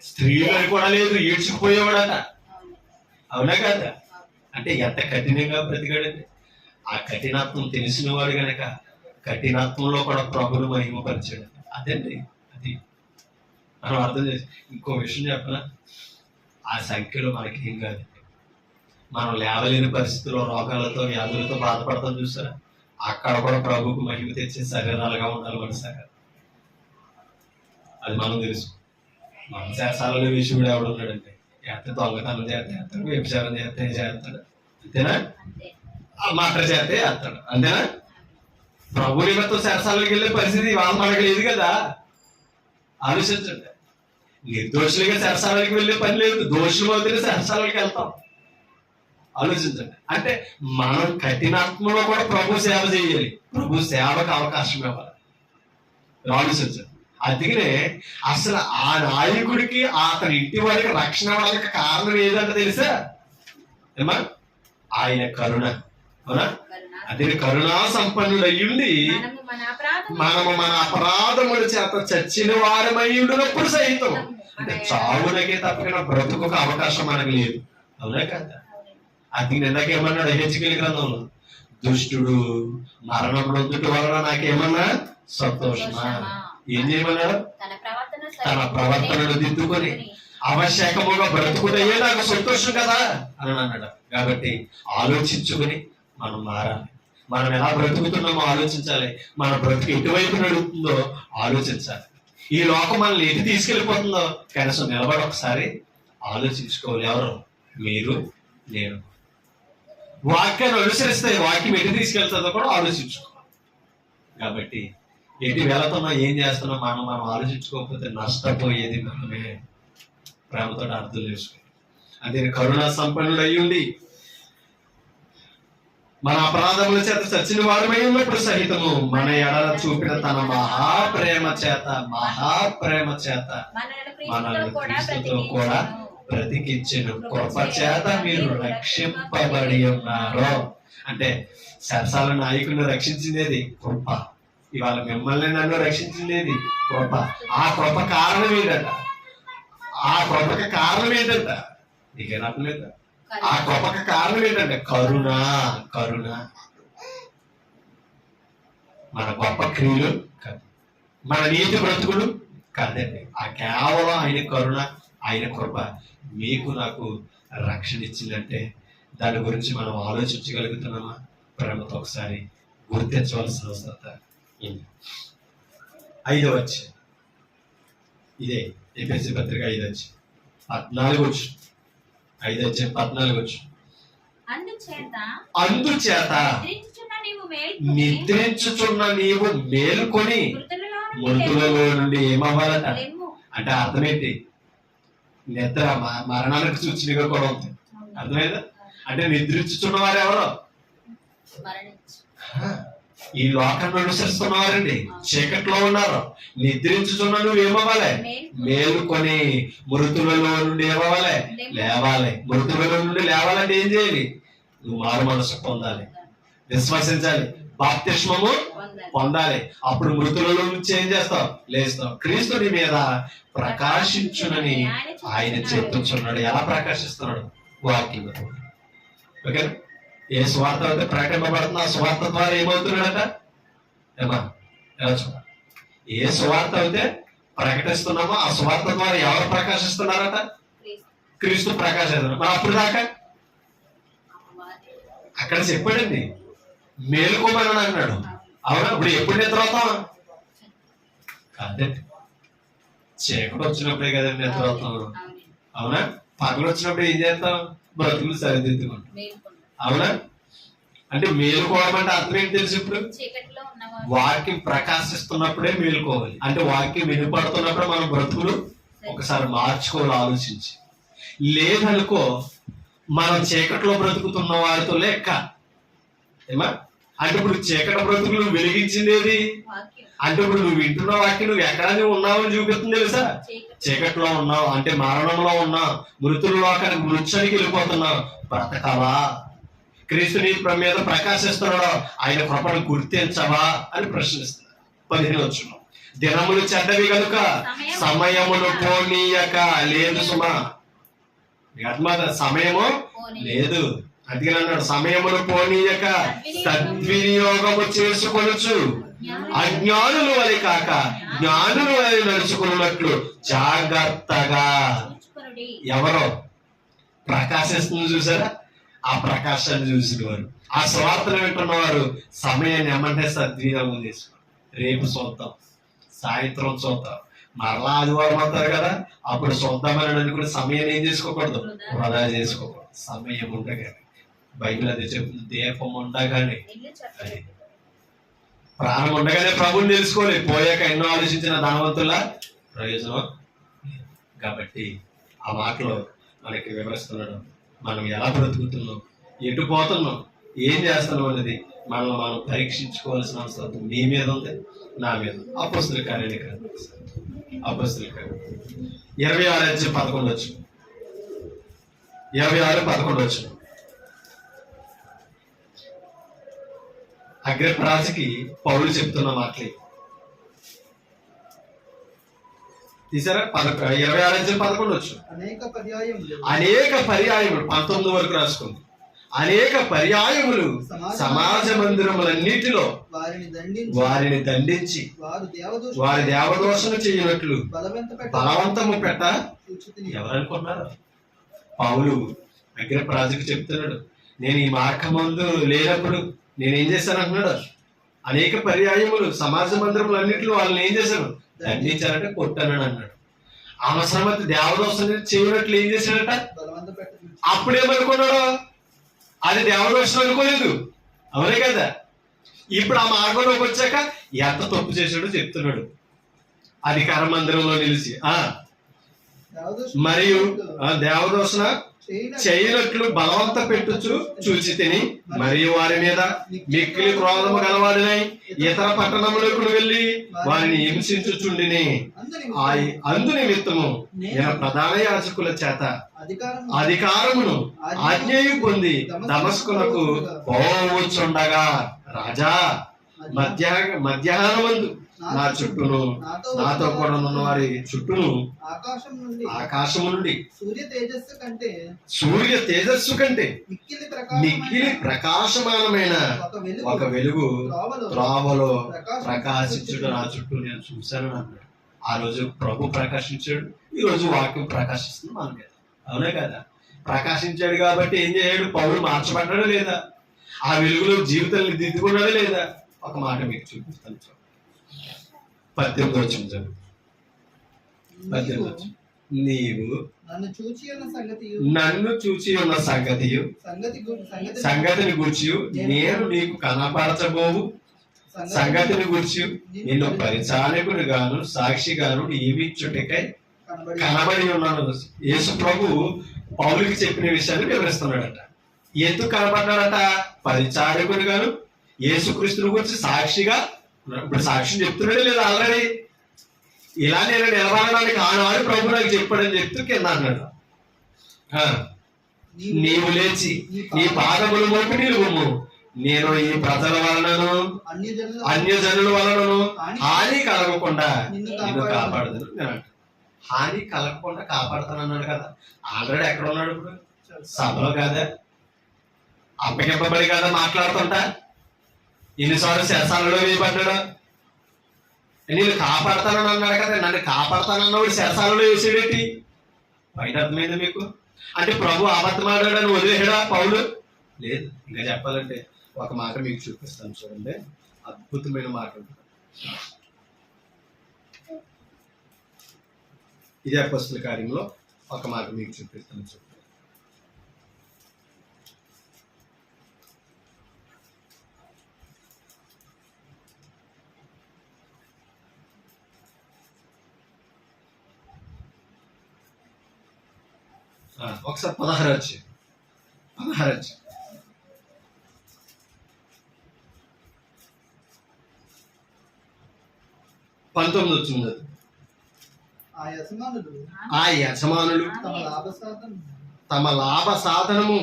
స్త్రీలు కూడా లేదు, ఈడ్చుకుపోయేవాడట. అవునా కదా? అంటే ఎంత కఠినంగా బ్రతికాడండి. ఆ కఠినత్వం తెలిసిన వాడు గనక కఠినత్వంలో కూడా ప్రభువును మహిమపరిచాడు. అదండి అది మనం అర్థం చేసి. ఇంకో విషయం చెప్పనా, ఆ సంఖ్యలో మనకి ఏం కాదు. మనం లేవలేని పరిస్థితుల్లో రోగాలతో వ్యాధులతో బాధపడతాం చూసారా, అక్కడ కూడా ప్రభువుకు మహిమ తెచ్చే శరీరాలుగా ఉండాలి మన శరీరం. అది మనం తెలుసు. మన శాస్త్రాలలో విషయుడు ఎవడు ఉన్నాడంటే ఎంత దొంగతనం చేస్తాడు, వ్యభిచారం చేస్తాడు, అంతేనా? మాటలు చేస్తే చేస్తాడు, అంతేనా? ప్రభు నిమిత్తం శాస్త్రాలకు వెళ్ళే పరిస్థితి వాళ్ళు మనకు లేదు కదా. ఆలోచించండి. నిర్దోషులుగా శాస్త్రాలకు వెళ్ళే పని లేదు, దోషులు వదిలే శాస్త్రాలకు వెళ్తాం. ఆలోచించండి. అంటే మనం కఠినాత్మలో కూడా ప్రభు సేవ చేయాలి, ప్రభు సేవకు అవకాశం ఇవ్వాలి. ఆలోచించండి. అందుకనే అసలు ఆ నాయకుడికి అతని ఇంటి వారికి రక్షణ వాళ్ళకి కారణం ఏదంటే తెలుసా ఏమా? ఆయన కరుణ. అవునా? అదే కరుణా సంపన్నుడు అయ్యుండి మనము మన అపరాధముల చేత చచ్చిన వారమయ్యుండినప్పుడు సహితం, అంటే చావునకే తప్పకుండా బ్రతుకు అవకాశం మనకు లేదు. అవునా కదా? అది నిన్నకేమన్నాడు హెచ్కేలి గ్రంథంలో, దుష్టుడు మరణం నొందుట వలన నాకేమన్నా సంతోషమా? ఏం చేయమన్నాడు? తన ప్రవర్తనను దిద్దుకొని అవశ్యకముగా బ్రతుకుదయ్యే నాకు సంతోషం కదా అని అన్నాడు. కాబట్టి ఆలోచించుకుని మనం మారాలి. మనం ఎలా బ్రతుకుతున్నామో ఆలోచించాలి. మన బ్రతుకు ఎటువైపు నడుపుతుందో ఆలోచించాలి. ఈ లోకం మనల్ని ఎటు తీసుకెళ్ళిపోతుందో కనీసం నిలబడి ఒకసారి ఆలోచించుకోవాలి. ఎవరు? మీరు, నేను. వాక్యాన్ని అనుసరిస్తే వాక్యం ఎటు తీసుకెళ్తుందో కూడా ఆలోచించుకోవాలి. కాబట్టి ఎటు వెళుతున్నా, ఏం చేస్తున్నా మనం ఆలోచించుకోకపోతే నష్టపోయేది మనమే. ప్రేమతో అర్థం చేసుకోవాలి. అదే కరుణా సంపన్నుడు అయ్యుండి మన అపరాధముల చేత చచ్చిన వారమై ఉన్నప్పుడు సహితము మన ఎడల చూపిన తన మహాప్రేమ చేత మనల్ని క్రీస్తుతో కూడా బ్రతికించెను. కృప చేత మీరు రక్షింపబడి ఉన్నారు. అంటే సరసాల నాయకుడిని రక్షించిందేది కృప. ఇవాళ మిమ్మల్ని నన్ను రక్షించిందేది కృప. ఆ కృప కారణం ఏంటంట? ఆ కృపకి కారణం ఏంటంట? నీకేనట్లేదా? ఆ కృపకి కారణం ఏంటంటే కరుణ. మన గొప్ప క్రియలు కాదు, మన నీతి బ్రతుకులు కాదండి. ఆ కేవలం ఆయన కరుణ, ఆయన కృప మీకు నాకు రక్షణ ఇచ్చిందంటే దాని గురించి మనం ఆలోచించగలుగుతున్నామా? ప్రేమతో ఒకసారి గుర్తించవలసిన అవసరం. 5వ అధ్యాయం ఇదే ఎఫెసీ పత్రిక 5వ అధ్యాయం 14వ వచనం. 5వ అధ్యాయం 14వ వచనం. అందుచేత నిద్రించుచున్న నీవు మేలుకొని మృతులలో నుండి ఏమవ్వాలట? అంటే అర్థమేంటి? నిద్ర మరణానికి సూచనగా కూడా ఉంది. అర్థమైందా? అంటే నిద్రించుచున్న వారు ఎవరు? ఈ లోకాన్ని అనుసరిస్తున్నవారండి, చీకట్లో ఉన్నారు. నిద్రించుచున్న నువ్వు ఏమవ్వాలి? మేలుకొని మృతులలో నుండి ఏమవ్వాలి? లేవాలి. మృతులలో నుండి లేవాలంటే ఏం చేయాలి? నువ్వు మారు మనసు పొందాలి, విశ్వసించాలి, బాప్తిస్మము పొందాలి. అప్పుడు మృతులలో నుంచి ఏం చేస్తావు? లేస్తావు. క్రీస్తుని మీద ప్రకాశించునని ఆయన చెప్తున్నాడు. ఎలా ప్రకాశిస్తున్నాడు? వాక్యం. ఓకే. ఏ స్వార్థ అయితే ప్రకటింపబడుతుందో ఆ స్వార్థ ద్వారా ఏమవుతున్నాడట? ఏమా ఏ స్వార్థ అయితే ప్రకటిస్తున్నామో ఆ స్వార్థ ద్వారా ఎవరు ప్రకాశిస్తున్నారట? క్రీస్తు ప్రకాశిస్తున్నాడు. మరి అప్పుడు దాకా అక్కడ చెప్పాడండి మేలుకోమని అన్నాడు. అవునా? ఇప్పుడు ఎప్పుడు నిద్ర అవుతాం? కాదండి, చీకటి వచ్చినప్పుడే కదండి నిద్ర అవుతాం. అవునా? పగలు వచ్చినప్పుడు ఏం చేస్తాం? బ్రతుకులు సరిదిద్దుకుంటాం. అవునా? అంటే మేలుకోవడం అంటే అర్థం ఏంటి తెలుసు? ఇప్పుడు వాక్యం ప్రకాశిస్తున్నప్పుడే మేలుకోవాలి. అంటే వాక్యం వినపడుతున్నప్పుడు మనం బ్రతుకులు ఒకసారి మార్చుకోవాలి ఆలోచించి. లేదనుకో మనం చీకట్లో బ్రతుకుతున్న వారితో లెక్క. ఏమా? అంటే ఇప్పుడు చీకటి బ్రతుకులు వెలిగించిందేది? అంటే ఇప్పుడు నువ్వు వింటున్న వాక్యం నువ్వు ఎక్కడ నువ్వు ఉన్నావని చూపిస్తుంది తెలుసా? చీకటి చీకట్లో ఉన్నావు అంటే మరణంలో ఉన్నావు, మృతుల లోకానికి మృత్యానికి వెళ్ళిపోతున్నావు. బ్రతకవా? క్రీస్తు నీ మీద ప్రకాశిస్తున్నాడు, ఆయన కృపను గుర్తించవా అని ప్రశ్నిస్తున్నాడు. 15 వచనం. దినములు చెడ్డవి కనుక సమయమును పోనీయక లేదు సుమా. సమయము లేదు, అందుకే అన్నాడు సమయమును పోనీయక సద్వినియోగము చేసుకొనొచ్చు. అజ్ఞానులు వలె కాక జ్ఞానులు వలె నడుచుకున్నట్లు జాగ్రత్తగా. చూచుకొనుడి. ఎవరో ప్రకాశిస్తుంది చూసారా? ఆ ప్రకాశాన్ని చూసిన వారు, ఆ స్వార్థను వింటున్నవారు సమయాన్ని ఏమంటే సద్వినియోగం చేసుకో. రేపు చూద్దాం, సాయంత్రం చూద్దాం, మరలా ఆదివారం అవుతారు కదా అప్పుడు చూద్దామని అనుకుని సమయాన్ని ఏం చేసుకోకూడదు, వృధా చేసుకోకూడదు. సమయం ఉండగానే బైబిల్ అది చెప్తుంది, దీపం ఉండగానే ఇల్లు చక్కగా అది ప్రాణం ఉండగానే ప్రభుని తెలుసుకోవాలి. పోయాక ఎన్నో ఆలోచించిన ధనవంతుల ప్రయోజనం లేదు. కాబట్టి ఆ మాటలో మనకి వివరిస్తున్నాడు, మనం ఎలా బ్రతుకుతున్నాం, ఎటు పోతున్నాం, ఏం చేస్తున్నాం అనేది మనల్ని మనం పరీక్షించుకోవాల్సిన అవసరం నీ మీద ఉంది, నా మీద. అపొస్తలుల కార్యాలు 26:11 26:11 అగ్రిప్పరాజుకి పౌలు చెప్తున్న మాటలే తీసారా? 26:11 అనేక పర్యాయములు అనేక పర్యాయములు 19 వరకు రాసుకుంది. అనేక పర్యాయములు సమాజ మందిరములన్నిటిలో వారిని దండించి వారి దేవదోషణ చేయనట్లు బలవంతము పెట్ట ఎవరనుకున్నారు? పౌలు అగ్రిప్పరాజుకు చెప్తున్నాడు, నేను ఈ మార్గమందు లేనప్పుడు నేనేం చేశాను అంటున్నాడు. అనేక పర్యాయములు సమాజ మందిరములన్నిటిలో వాళ్ళని ఏం చేశాను, దండించారంటే కొట్టానని అన్నాడు. అవసరమైతే దేవదోషణ చేయనట్లు ఏం చేశాడట. అప్పుడేమనుకున్నాడు, అది దేవదోషం అనుకోలేదు, అవునే కదా. ఇప్పుడు ఆ మార్గంలోకి వచ్చాక ఎంత తప్పు చేశాడో చెప్తున్నాడు. అధికార మందిరంలో నిలిచి మరియు దేవదోషణ చేయనట్లు బలవంత పెట్టుచు చూచి తిని మరియు వారి మీద మిక్కిలి క్రోధము గలవాడినై ఇతర పట్టణములకు వెళ్ళి వారిని హింసించుచుండిని. అందు నిమిత్తము నేను ప్రధాన యాజకుల చేత అధికారమును ఆజ్ఞయు పొంది దమస్కునకు పోవచ్చుండగా రాజా మధ్యాహ్నమందు నా చుట్టూను నాతో కూడా ఉన్న వారి చుట్టూను ఆకాశము నుండి సూర్య తేజస్సు కంటే మిక్కిలి ప్రకాశమానమైన ఒక వెలుగు త్రోవలో ప్రకాశించుడు నా చుట్టూ నేను చూశాను అన్నాడు. ఆ రోజు ప్రభు ప్రకాశించాడు, ఈ రోజు వాక్యం ప్రకాశిస్తుంది మన మీద, అవునే కదా. ప్రకాశించాడు కాబట్టి ఏం చేయాడు, పౌలు మార్చబడ్డాడు లేదా, ఆ వెలుగులో జీవితాన్ని దిద్దుకున్నాడు లేదా. ఒక మాట మీకు చూపిస్తాను. 18 వచ్చింది. నీవు నన్ను చూచి ఉన్న సంగతిని గూర్చి నేను నీకు కనపరచబోవు సంగతిని గూర్చి నిన్ను పరిచారకుని గాను సాక్షిగాను నియమించుటకై కనబడి ఉన్నాను. యేసు ప్రభు పౌలుకి చెప్పిన విషయాన్ని వివరిస్తున్నాడట. ఎందుకు కనబడ్డాడట? పరిచారకుని గాను యేసుక్రీస్తుని గురించి సాక్షిగా. ఇప్పుడు సాక్ష్యం చెప్తున్నాడే లేదా ఆల్రెడీ. ఇలా నేను నిలబడడానికి ఆనాడు ప్రభు నాకు చెప్పాడని చెప్తూ కింద అన్నాడు, నీవు లేచి నీ పాదములు మోపి నిలువుము, నేను ఈ ప్రజల వలనను అన్యజనుల వలనను హాని కలగకుండా నిన్ను కాపాడదు. హాని కలగకుండా కాపాడుతానన్నాడు కదా. ఆల్రెడీ ఎక్కడ ఉన్నాడు? ఇప్పుడు సభలో కదా, అప్పగింపబడి కదా మాట్లాడుతుంటా. ఎన్నిసార్లు శరసాలలో వేయబడ్డాడు. నేను కాపాడతానని అన్నాడు కదా, నన్ను కాపాడతానన్నవాడు శరసాలలో వేసాడేంటి? బయట అర్థమైంది మీకు? అంటే ప్రభు అబద్ధం ఆడాడని వదిలేడా పౌలు? లేదు. ఇంకా చెప్పాలంటే ఒక మాట మీకు చూపిస్తాను, చూడండి. అద్భుతమైన మాట. ఇదే అపొస్తలుల కార్యంలో ఒక మాట మీకు చూపిస్తాను, చూడండి. ఒకసారి 16 వచ్చి 19 వచ్చింది. ఆ యజమానులు ఆ యజమానులు తమ లాభ సాధనము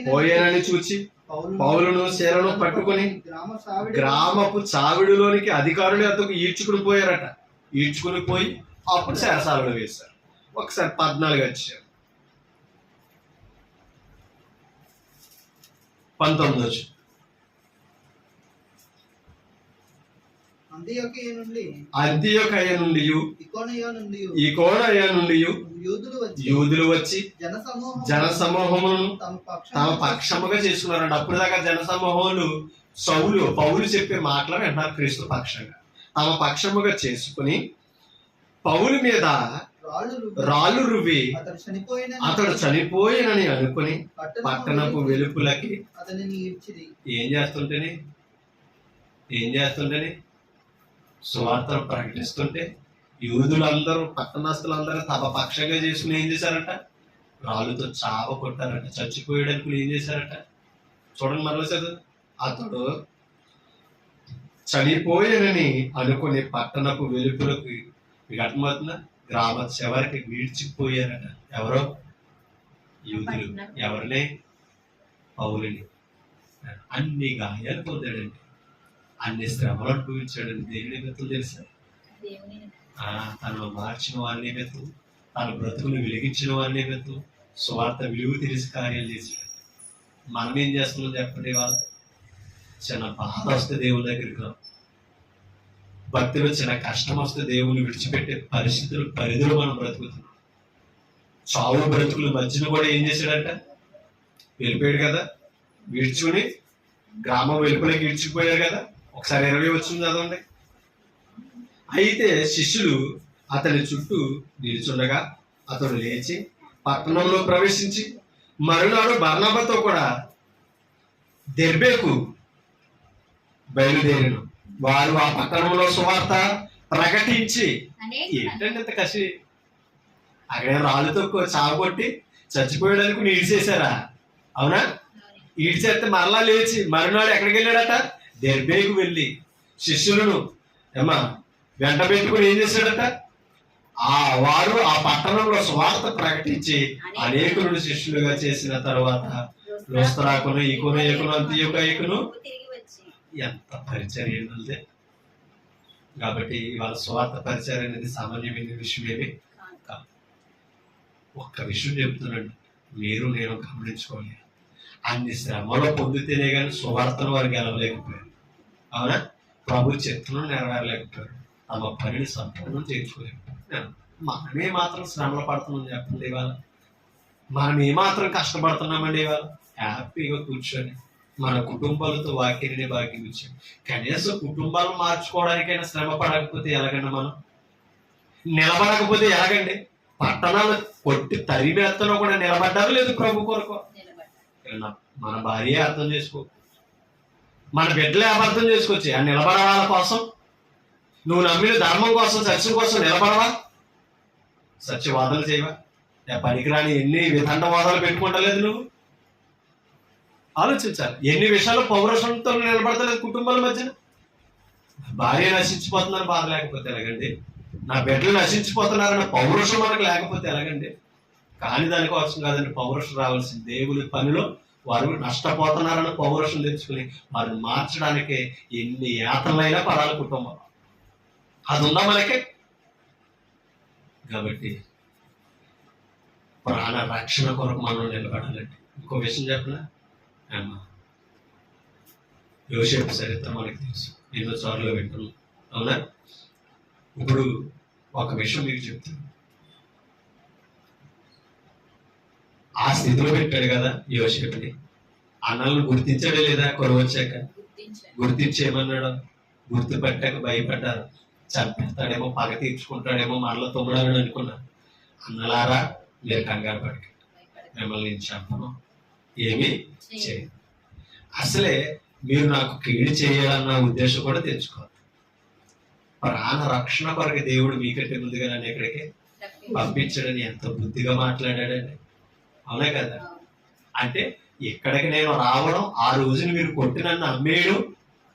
పోయేనని చూచి పౌలును శీలను పట్టుకొని గ్రామపు చావిడిలోనికి అధికారులు అతను ఈడ్చుకుని పోయారట. ఈడ్చుకుని పోయి అప్పుడు శరసాలలో వేశారు. ఒకసారి 14 వచ్చారు. 19 వచ్చి అంతియొకయ నుండి ఇకోనయ నుండి యూదులు వచ్చి జనసమూహములను తమ పక్షముగా చేసుకున్నారంట. అప్పుడు దాకా జనసమూహములు పౌలు చెప్పే మాటలు వింటున్నారు. క్రీస్తు పక్షంగా తమ పక్షముగా చేసుకుని పౌలు మీద రాళ్ళు రువ్వి అతడు చనిపోయినని అనుకుని పట్టణపు వెలుపులకి ఏం చేస్తుంటేనే సువార్తను ప్రకటిస్తుంటే యూదులందరూ పట్టణస్తులందరూ తమ పక్షంగా చేసుకుని ఏం చేశారట? రాళ్ళుతో చావ కొట్టారట. చచ్చిపోయేడానికి ఏం చేశారట? చూడండి మరల చదువు. అతడు చనిపోయానని అనుకుని పట్టణపు వెలుపులకు అర్థమవుతుందా? గ్రామ చివరికి వీడ్చిపోయారట. ఎవరో? యూదులు. ఎవరినే? పౌలుని. అన్ని గాయాలు పొందాడండి, అన్ని శ్రమలు అనుభవించాడండి. దేవుని నిమిత్తం తెలుసా? తనను మార్చిన వారి నిమిత్తం, తన బ్రతుకును వెలిగించిన వారి నిమిత్తం స్వార్థ విలువ తెలిసి కార్యాలు చేశాడు. మనం ఏం చేస్తున్నాం చెప్పండి? వాళ్ళు చిన్న బాధ వస్తే దేవుని దగ్గరికి రావు. భక్తిలో చిన్న కష్టం వస్తే దేవుని విడిచిపెట్టే పరిధిలో మనం బ్రతుకుతున్నాం. చావు బ్రతుకుల మధ్యన కూడా ఏం చేశాడంట? వెళ్ళిపోయాడు కదా, విడిచుకుని గ్రామం వెలుపులకి విడిచిపోయాడు కదా. ఒకసారి 20 వచ్చింది చదవండి. అయితే శిష్యులు అతని చుట్టూ నిలుచుండగా అతడు లేచి పట్టణంలో ప్రవేశించి మరునాడు బర్నబాతో కూడా దెర్బేకు బయలుదేరిను. వారు ఆ పట్టణంలో సువార్త ప్రకటించి, ఏంటంటే ఇంత కసి, అక్కడే రాళ్ళతో చావగొట్టి చచ్చిపోయడానికి ఈడ్చేశారా? అవునా? ఈడ్చేస్తే మరలా లేచి మరునాడు ఎక్కడికి వెళ్ళాడట? దెర్బేకు వెళ్ళి శిష్యులను వెంట పెట్టుకుని ఏం చేశాడట? వారు ఆ పట్టణంలో స్వార్థ ప్రకటించి అనేకులను శిష్యులుగా చేసిన తర్వాత లుస్త్రాకును ఈకును అంతియొకయకును ఎంత పరిచర్య ఉన్నదే. కాబట్టి వాళ్ళ స్వార్థ పరిచర్య అనేది సామాన్యమైన విషయమేమి కాదు. ఒక్క విషయం చెప్తున్నాడు, మీరు నేను గమనించుకోవాలి. అన్ని శ్రమలో పొందితేనే కానీ సువార్తను వారు గెలవలేకపోయారు. అవునా? ప్రభు చిత్రం నెరవేరలేకపోయారు. తమ పనిని సంపూర్ణం చేయించుకోలేకపోయారు. మనమే మాత్రం శ్రమలు పడుతున్నాం చెప్పండి. ఇవాళ మనం ఏమాత్రం కష్టపడుతున్నామండి? ఇవాళ హ్యాపీగా కూర్చొని మన కుటుంబాలతో వాక్యాన్ని భాగ్యం ఇచ్చాం. కనీసం కుటుంబాలు మార్చుకోవడానికైనా శ్రమ పడకపోతే ఎలాగండి? మనం నిలబడకపోతే ఎలాగండి? పట్టణాలు కొట్టి తరిమేత్తలో కూడా నిలబడ్డారు లేదు ప్రభు కొరకు. మన భార్య అర్థం చేసుకో, మన బిడ్డలే అర్థం చేసుకోవచ్చు. ఆ నిలబడే వాళ్ళ కోసం, నువ్వు నమ్మిన ధర్మం కోసం, సత్యం కోసం నిలబడవా? సత్యవాదాలు చేయవా? పనికిరాని ఎన్ని వితండవాదాలు పెట్టుకుంటలేదు నువ్వు? ఆలోచించాలి. ఎన్ని విషయాలు పౌరుషంతో నిలబడతలేదు కుటుంబాల మధ్యన. భార్య నశించిపోతుందని బాధ లేకపోతే ఎలాగండి? నా బిడ్డలు నశించిపోతున్నారన్న పౌరుషం మనకు లేకపోతే ఎలాగండి? కానీ దానికోసం కాదండి పౌరుషం రావాల్సింది. దేవుని పనిలో వారు నష్టపోతున్నారన్న పౌరుషం తెచ్చుకుని వారిని మార్చడానికి ఎన్ని యాతనలైనా పడాలి కుటుంబం. అది ఉందా మనకి? కాబట్టి ప్రాణ రక్షణ కొరకు మనం నిలబడాలండి. ఇంకో విషయం చెప్పనా? యోసేపు చరిత్ర మనకి తెలుసు, ఎన్నో సార్లు వింటున్నాం. అవునా? ఇప్పుడు ఒక విషయం మీకు చెప్తాను. ఆ స్థితిలో పెట్టాడు కదా యోసేపుని. అన్నలను గుర్తించాడే లేదా? కొరవ వచ్చాక గుర్తించేమన్నాడు? గుర్తుపట్టాక భయపడ్డారు. చంపేస్తాడేమో, పగ తీర్చుకుంటాడేమో, మరలా తొమ్మిడాలని అనుకున్నారు. అన్నలారా మీరు కంగారు పడక, మిమ్మల్ని నేను చంపను, ఏమీ చేయను. అసలే మీరు నాకు కీడు చేయాలన్న ఉద్దేశం కూడా తెచ్చుకోవాలి. ప్రాణ రక్షణ కొరకు దేవుడు మీకంటే ముందుగా నన్ను ఇక్కడికి పంపించాడని ఎంత బుద్ధిగా మాట్లాడాడండి. అవునే కదా? అంటే ఇక్కడికి నేను రావడం, ఆ రోజుని మీరు కొట్టి నన్ను అమ్మేయడం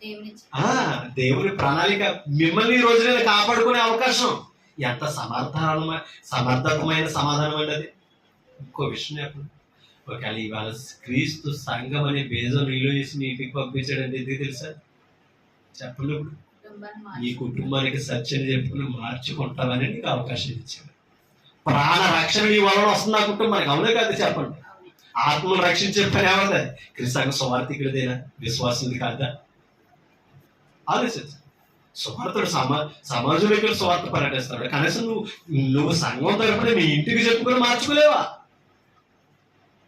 దేవుని దేవుని ప్రణాళిక మిమ్మల్ని ఈ రోజు నేను కాపాడుకునే అవకాశం. ఎంత సమర్థతమైన సమాధానం అండి అది. ఇంకో విషయం చెప్పండి, ఒకవేళ ఇవాళ క్రీస్తు సంఘం అనే బేజం నీళ్ళు వేసి నీ ఇంటికి పంపించాడండి, ఎందుకు తెలుసా? చెప్పండి. ఇప్పుడు కుటుంబాన్ని ఈ కుటుంబానికి సత్యం చెప్పుకుని మార్చుకుంటామని నీకు అవకాశం ఇచ్చాడు. ప్రాణ రక్షణ నీ వలన వస్తుంది ఆ కుటుంబానికి, అవునే కాదు? చెప్పండి. ఆత్మను రక్షించే పని ఏమన్నా క్రీస్తు సంఘం సువార్థికుడిదేనా, విశ్వాసుది కాదా? ఆలోచించు. సువార్తుడు సమాజంలోకి సువార్త పర్యటిస్తాడు, కనీసం నువ్వు సంఘం తరపున మీ ఇంటికి చెప్పుకొని మార్చుకోలేవా?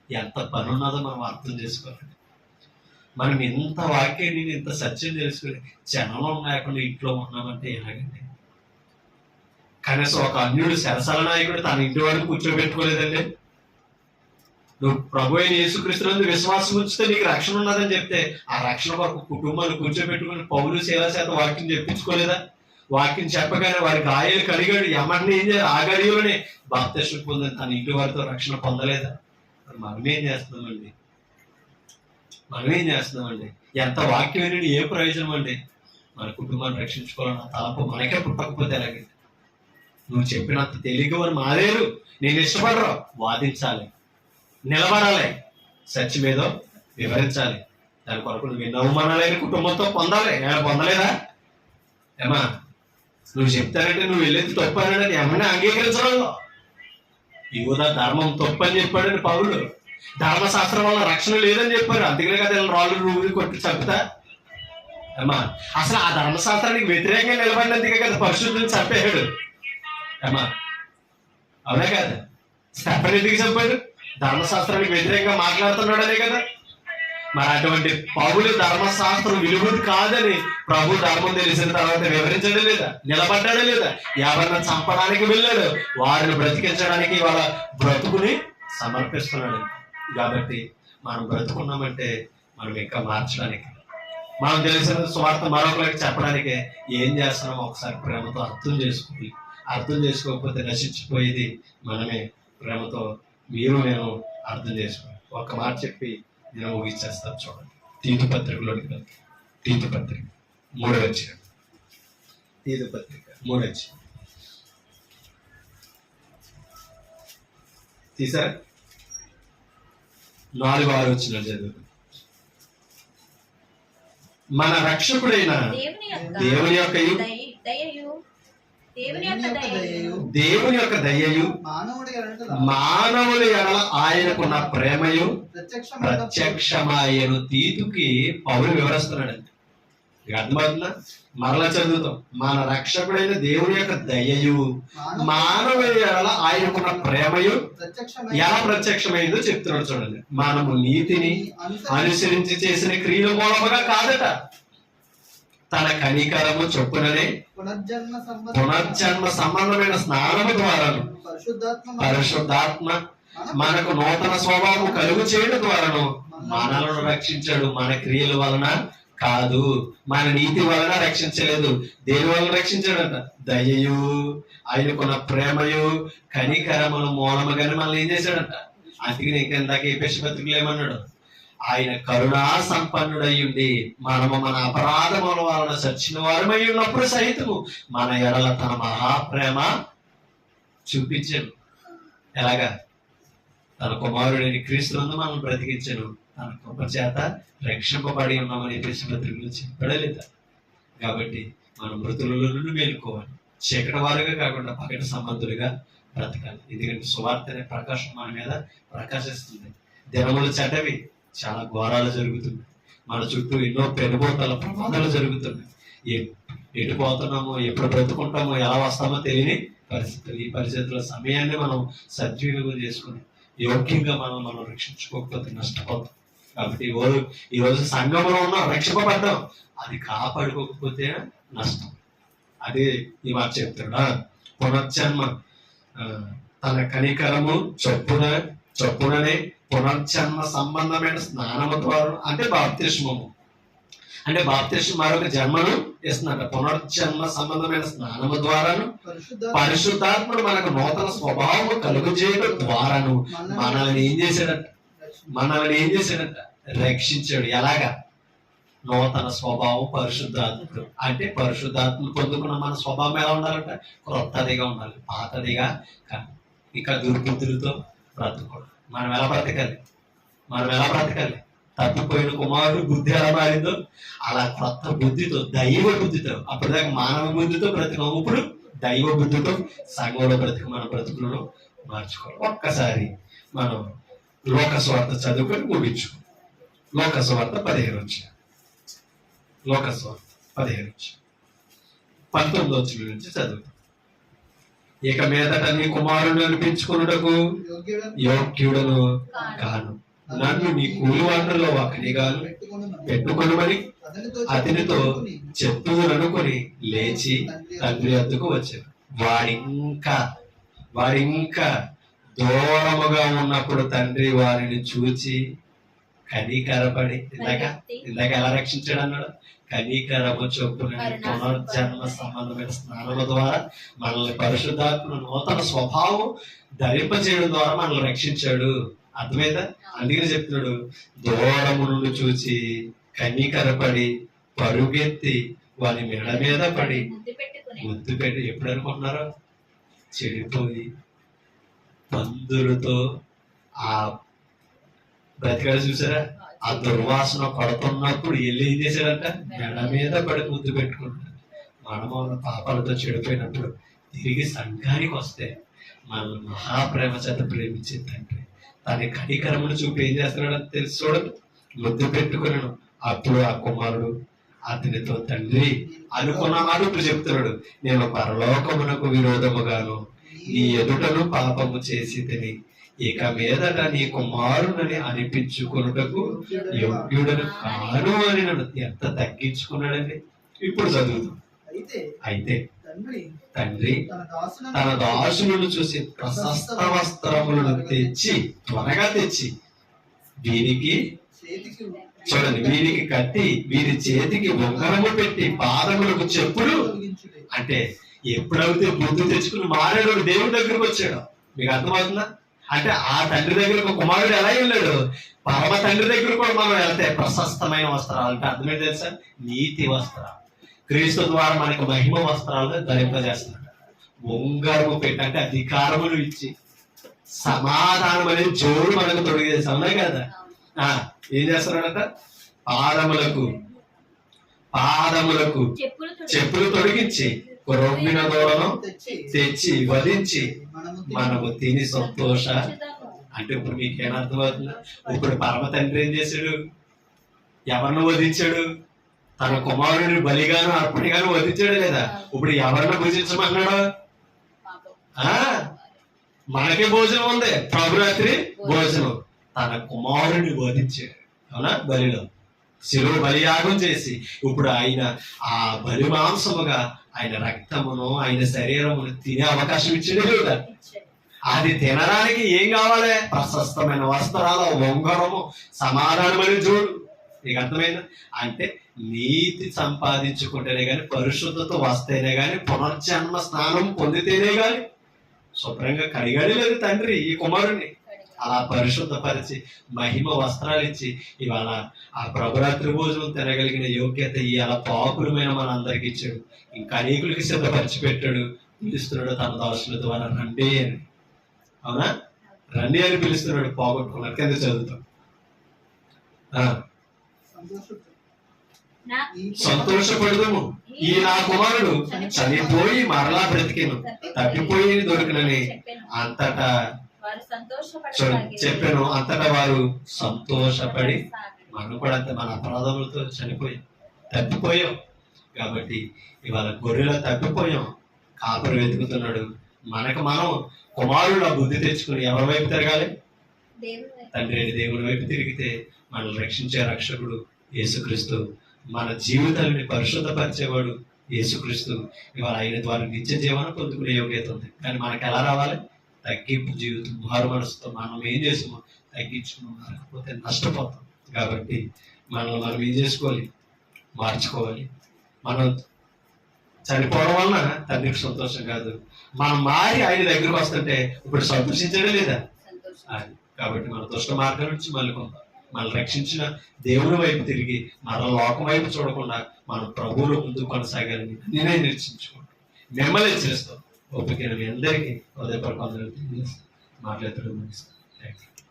ఎంత పని ఉన్నదో మనం అర్థం చేసుకోవాలి. మనం ఇంత వాక్యాన్ని ఇంత సత్యం తెలుసుకుని జనంలో లేకుండా ఇంట్లో ఉన్నామంటే ఎలాగండి? కనీసం ఒక అన్యుడు సరసల నాయకుడు తన ఇంటి వాడిని కూర్చోబెట్టుకోలేదండి. నువ్వు ప్రభు అయిన యేసుక్రీస్తు విశ్వాసం ఉంచితే నీకు రక్షణ ఉన్నదని చెప్తే ఆ రక్షణ కొరకు కుటుంబాన్ని కూర్చోబెట్టుకుని పౌలు శీల చేత వాక్యం చెప్పించుకోలేదా? వాక్యం చెప్పగానే వారి గాయాలు కడిగాడు, ఎమ్మటిని ఏం చేయాలి? ఆ గడిలోనే బాప్తిస్మం పొందని తన ఇంటి వారితో రక్షణ పొందలేదా? మనమేం చేస్తున్నామండి? ఎంత వాక్యం విని ఏ ప్రయోజనం అండి? మన కుటుంబాన్ని రక్షించుకోవాలన్న తలపు మనకే పుట్టకపోతే ఎలాగండి? నువ్వు చెప్పినంత తేలిక వారు మారేరు. నేను ఇష్టపడరు, వాదించాలి, నిలబడాలి, సత్యమేదో వివరించాలి. దాని కొరకు నువ్వు ఎన్నో అవమానాలైన కుటుంబంతో పొందాలి. పొందలేదా ఏమా? నువ్వు చెప్తానంటే నువ్వు వెళ్ళేది తప్పు అని ఏమన్నా అంగీకరించడం. యూదా ధర్మం తప్పు అని చెప్పాడని పౌలు, ధర్మశాస్త్రం వల్ల రక్షణ లేదని చెప్పారు. అందుకనే కదా రాళ్ళు నువ్వు కొట్టి చంపుతా అమ్మా. అసలు ఆ ధర్మశాస్త్రానికి వ్యతిరేకంగా నిలబడినందుకే కదా పరిశుద్ధుని చంపేశాడు అమ్మా, అవునా కాదు? స్టెఫెన్ ఎందుకు చంపాడు? ధర్మశాస్త్రానికి వ్యతిరేకంగా మాట్లాడుతున్నాడనే కదా. మరి అటువంటి పౌలు ధర్మశాస్త్రం విలువది కాదని ప్రభు ధర్మం తెలిసిన తర్వాత వివరించడం లేదా? నిలబడ్డాడే లేదా? ఎవరిని చంపడానికి వెళ్ళాడు, వారిని బ్రతికించడానికి వాళ్ళ బ్రతుకుని సమర్పిస్తున్నాడు. కాబట్టి మనం బ్రతుకున్నామంటే మనం ఇంకా మార్చడానికి, మనం తెలిసిన స్వార్థ మరొకరికి చెప్పడానికి ఏం చేస్తున్నామో ఒకసారి ప్రేమతో అర్థం చేసుకోకపోతే నశించిపోయేది మనమే. ప్రేమతో మీరు నేను అర్థం చేసుకోండి. ఒక మాట చెప్పి నేను ముగించేస్తాను. చూడండి, తీతు పత్రికలోనికి వెళ్తాం. తీతు పత్రిక 3వ అధ్యాయం. తీతు పత్రిక 3వ అధ్యాయం తీసారా? 4-6 వచనాలు చదువు. మన రక్షకుడైన దేవుని యొక్క దయయు మానవుల ఎడల ఆయనకున్న ప్రేమయు ప్రత్యక్షమాయను తీతుకి పౌలు వివరిస్తున్నాడండి. అర్థమవుతుందా? మరలా చదువుతాం. మన రక్షకుడైన దేవుని యొక్క దయయు మానవుల ఎడల ఆయనకున్న ప్రేమయు ఎలా ప్రత్యక్షమైందో చెప్తున్నాడు. చూడండి, మనము నీతిని అనుసరించి చేసిన క్రియల మూలముగా కాదట, తన కనికరము చొప్పుననే పునర్జన్మ సంబంధమైన స్నానము ద్వారాను పరిశుద్ధాత్మ మనకు నూతన స్వభావం కలుగు చేయడం ద్వారాను మనలను రక్షించాడు. మన క్రియల వలన కాదు, మన నీతి వలన రక్షించలేదు. దేని వలన రక్షించాడంట? దయయు ఆయనకున్న ప్రేమయు కనికరముల మూలముగానే మనల్ని ఏం చేశాడంట? అందుకే నీకు ఇందాక ఎఫెసీ పత్రికలో ఏమన్నాడు? ఆయన కరుణా సంపన్నుడయ్యుండి మనము మన అపరాధముల వలన చచ్చిన వారమై ఉన్నప్పుడు సహితము మన ఎడల తన మహాప్రేమ చూపించాడు. ఎలాగా? తన కుమారుడైన క్రీస్తునందు మనం బ్రతికించను, తన కృప చేత రక్షింపబడి ఉన్నామని ఎఫెసీ పత్రికలో చెప్పాడా లేదా? కాబట్టి మనం మృతులలో నుండి మేలుకోవాలి. చీకటి వారుగా కాకుండా పగటి సంబంధులుగా బ్రతకాలి. ఎందుకంటే సువార్త అనే ప్రకాశం మన మీద ప్రకాశిస్తుంది. దినములు చెడ్డవి, చాలా ఘోరాలు జరుగుతున్నాయి. మన చుట్టూ ఎన్నో పెనుబోతల ప్రమాదాలు జరుగుతున్నాయి. ఎటు పోతున్నామో, ఎప్పుడు బ్రతుకుంటామో, ఎలా వస్తామో తెలియని పరిస్థితులు. ఈ పరిస్థితుల సమయాన్ని మనం సద్వినియోగం చేసుకుని యోగ్యంగా మనం రక్షించుకోకపోతే నష్టపోతాం. కాబట్టి ఈరోజు సంఘంలో ఉన్నాం, రక్షింపబడ్డాం, అది కాపాడుకోకపోతే నష్టం. అదే ఈ మాట చెప్తాడా? పునర్జన్మ తన కనికరము చొప్పుననే పునర్జన్మ సంబంధమైన స్నానము ద్వారా, అంటే బాప్తిస్మము, అంటే బాప్తిస్మం మరొక జన్మను ఇస్తున్నట్ట. పునర్జన్మ సంబంధమైన స్నానము ద్వారాను పరిశుద్ధాత్ముడు మనకు నూతన స్వభావము కలుగు చేయడం ద్వారాను మనల్ని ఏం చేశాడంట? రక్షించాడు. ఎలాగా? నూతన స్వభావం పరిశుద్ధాత్ముడు. అంటే పరిశుద్ధాత్మ పొందుకున్న మన స్వభావం ఎలా ఉండాలంట? క్రొత్తదిగా ఉండాలి, పాతదిగా కాదు. ఇక దుర్బుద్ధులతో బ్రతకూడదు. మనం ఎలా బ్రతకాలి? తప్పిపోయిన కుమారుడు బుద్ధి ఎలా మారిందో అలా కొత్త బుద్ధితో, దైవ బుద్ధితో, అప్పటిదాకా మానవ బుద్ధితో బ్రతికాం, ఇప్పుడు దైవ బుద్ధితో సంఘంలో మన బ్రతుకులను మార్చుకోవాలి. ఒక్కసారి మనం లోకస్వార్త చదువుకొని ముగించు. లోకస్వార్త 15 లోకస్వార్త 19 నుంచి చదువు. ఇక మీదట నీ కుమారుడు అనిపించుకున్నటకు యోగ్యుడను కాను, నన్ను నీ కూలివాడులో ఒకనిగాను పెట్టుకొనమని అతనితో చెప్పుదనుకొని లేచి తండ్రి వద్దకు వచ్చాడు. వాడింకా దూరముగా ఉన్నప్పుడు తండ్రి వారిని చూచి కనికరపడి, ఇందాక ఎలా రక్షించాడు అన్నాడు? కనికరము చొప్పున పునర్జన్మ సంబంధమైన స్నానముల ద్వారా మనల్ని పరిశుద్ధాత్మ నూతన స్వభావం ధరింపజేయడం ద్వారా మనల్ని రక్షించాడు. అర్థమైందా? అందుకని చెప్తున్నాడు, దూరము నుండి చూచి కనికరపడి పరుగెత్తి వారి మెడ మీద పడి ముద్దు పెట్టి, ఎప్పుడు అనుకుంటున్నారో? చెడిపోయి పందులతో ఆ బ్రతికాడు చూసారా? ఆ దుర్వాసన పడుతున్నప్పుడు వెళ్ళి ఏం చేశాడంట? మెడ మీద పడి ముద్దు పెట్టుకుంటాడు. మనము పాపాలతో చెడిపోయినప్పుడు తిరిగి సంఘానికి వస్తే మనల్ని మహాప్రేమ చేత ప్రేమించే తండ్రి తన కనికరమును చూపి ఏం చేస్తున్నాడని తెలుసు చూడండి, ముద్దు పెట్టుకున్నాను. అప్పుడు ఆ కుమారుడు అతనితో తండ్రి అనుకున్నాడు. ఇప్పుడు చెప్తున్నాడు, నేను పరలోకమునకు విరోధముగాను నీ ఎదుటను పాపము చేసి తిని ఇక మీదట నీ కుమారుడని అనిపించుకున్నటకు యోగ్యుడను కాను అని నన్ను ఎంత తగ్గించుకున్నాడండి. ఇప్పుడు చదువుతాం. అయితే తండ్రి తన దాసులను చూసి ప్రశస్త వస్త్రములను త్వరగా తెచ్చి వీరికి చూడండి, వీరికి కట్టి వీరి చేతికి ఉంగరము పెట్టి పాదములకు చెప్పులు. అంటే ఎప్పుడైతే బుద్ధి తెచ్చుకుని మారాడు, దేవుడి దగ్గరకు వచ్చాడు. మీకు అర్థమవుతుందా? అంటే ఆ తండ్రి దగ్గరకు కుమారుడు ఎలా వెళ్ళాడు, పరమ తండ్రి దగ్గర కూడా మనం వెళ్తే ప్రశస్తమైన వస్త్రాలు. అంటే అర్థమే తెలుసా? నీతి వస్త్రాలు. క్రీస్తు ద్వారా మనకు మహిమ వస్త్రాలు ధరింపజేస్తున్నాడు. ఉంగరము పెట్టి అంటే అధికారములు ఇచ్చి సమాధానం అనేది జోడు మనకు తొడిగేసి, అవునా కదా? ఏం చేస్తున్నాడట? పాదములకు చెప్పులు తొడిగించి రొమ్మిన దూడను తెచ్చి వధించి మనము తిని సంతోష. అంటే ఇప్పుడు మీకేం అర్థమవుతుందా? ఇప్పుడు పరమ తండ్రి ఏం చేశాడు? ఎవరిని వధించాడు? తన కుమారుడిని బలిగాను అర్పణగాను వధించాడు లేదా? ఇప్పుడు ఎవరిని భుజించమన్నాడు? మనకే భోజనం ఉంది, ప్రభురాత్రి భోజనం. తన కుమారుడిని వధించాడు, అవునా? బలిలో శిలువ బలియాగం చేసి ఇప్పుడు ఆయన ఆ బలి మాంసముగా ఆయన రక్తమును ఆయన శరీరమును తినే అవకాశం ఇచ్చాడు కదా. అది తినడానికి ఏం కావాలి? ప్రశస్తమైన వస్త్రాలు, ఉంగరము, సమాధానమైన జోడు. నీకు అర్థమైందా? అంటే నీతి సంపాదించుకుంటేనే గాని, పరిశుద్ధత వస్తేనే గాని, పునర్జన్మ స్నానం పొందితేనే గాని శుభ్రంగా కడిగాడే లేదు తండ్రి ఈ కుమారుని. అలా పరిశుద్ధపరిచి మహిమ వస్త్రాలు ఇచ్చి ఇవాళ ఆ ప్రభురాత్రి భోజనం తినగలిగిన యోగ్యత అలా పాపులమైన మన అందరికి ఇచ్చాడు. ఇంకా అనేకులకి సిద్ధపరిచి పెట్టాడు. పిలుస్తున్నాడు తన దాసుల ద్వారా, రండి అని. అవునా? రండి అని పిలుస్తున్నాడు. పోగొట్టుకున్నారు. కింద చదువుతాం. సంతోషపడదాము, ఈ నా కుమారుడు చనిపోయి మరలా బ్రతికేను, తప్పిపోయి దొరికినని అంతటా చెప్పాను. అంతటా వారు సంతోషపడి, మనం కూడా అంతే, మన అపరాధములతో తప్పిపోయాం కాబట్టి ఇవాళ గొర్రెలో తప్పిపోయాం. కాపరి వెతుకుతున్నాడు. మనం కుమారుడు బుద్ధి తెచ్చుకుని ఎవరి వైపు తిరగాలి? తండ్రి దేవుని వైపు తిరిగితే మనల్ని రక్షించే రక్షకుడు యేసుక్రీస్తు, మన జీవితాన్ని పరిశుద్ధపరిచేవాడు యేసుక్రీస్తు. ఇవాళ ఆయన ద్వారా నిత్య జీవనం పొందుకునే యోగ్యత ఉంది. కానీ మనకి ఎలా రావాలి? తగ్గింపు జీవితం, మారు మనసుతో మనం ఏం చేసామో తగ్గించుకున్నాం, లేకపోతే నష్టపోతాం. కాబట్టి మనం ఏం చేసుకోవాలి? మార్చుకోవాలి. మనం చనిపోవడం వలన తండ్రికి సంతోషం కాదు, మనం మారి ఆయన దగ్గరకు వస్తుంటే ఇప్పుడు సంతోషించడం లేదా? కాబట్టి మన దుష్ట మార్గం నుంచి మళ్ళీ కొంత మనల్ని రక్షించిన దేవుని వైపు తిరిగి మన లోకం వైపు చూడకుండా మనం ప్రభువుల ముందు కొనసాగాలని నేనే నిరీక్షించుకుంటాను. మిమ్మల్ని హెచ్చరిస్తాం. ఓపిక మీ అందరికీ హృదయపూర్వక వందనాలు తెలియజేస్తాను. మాట్లాడుతున్నాను. Thank you.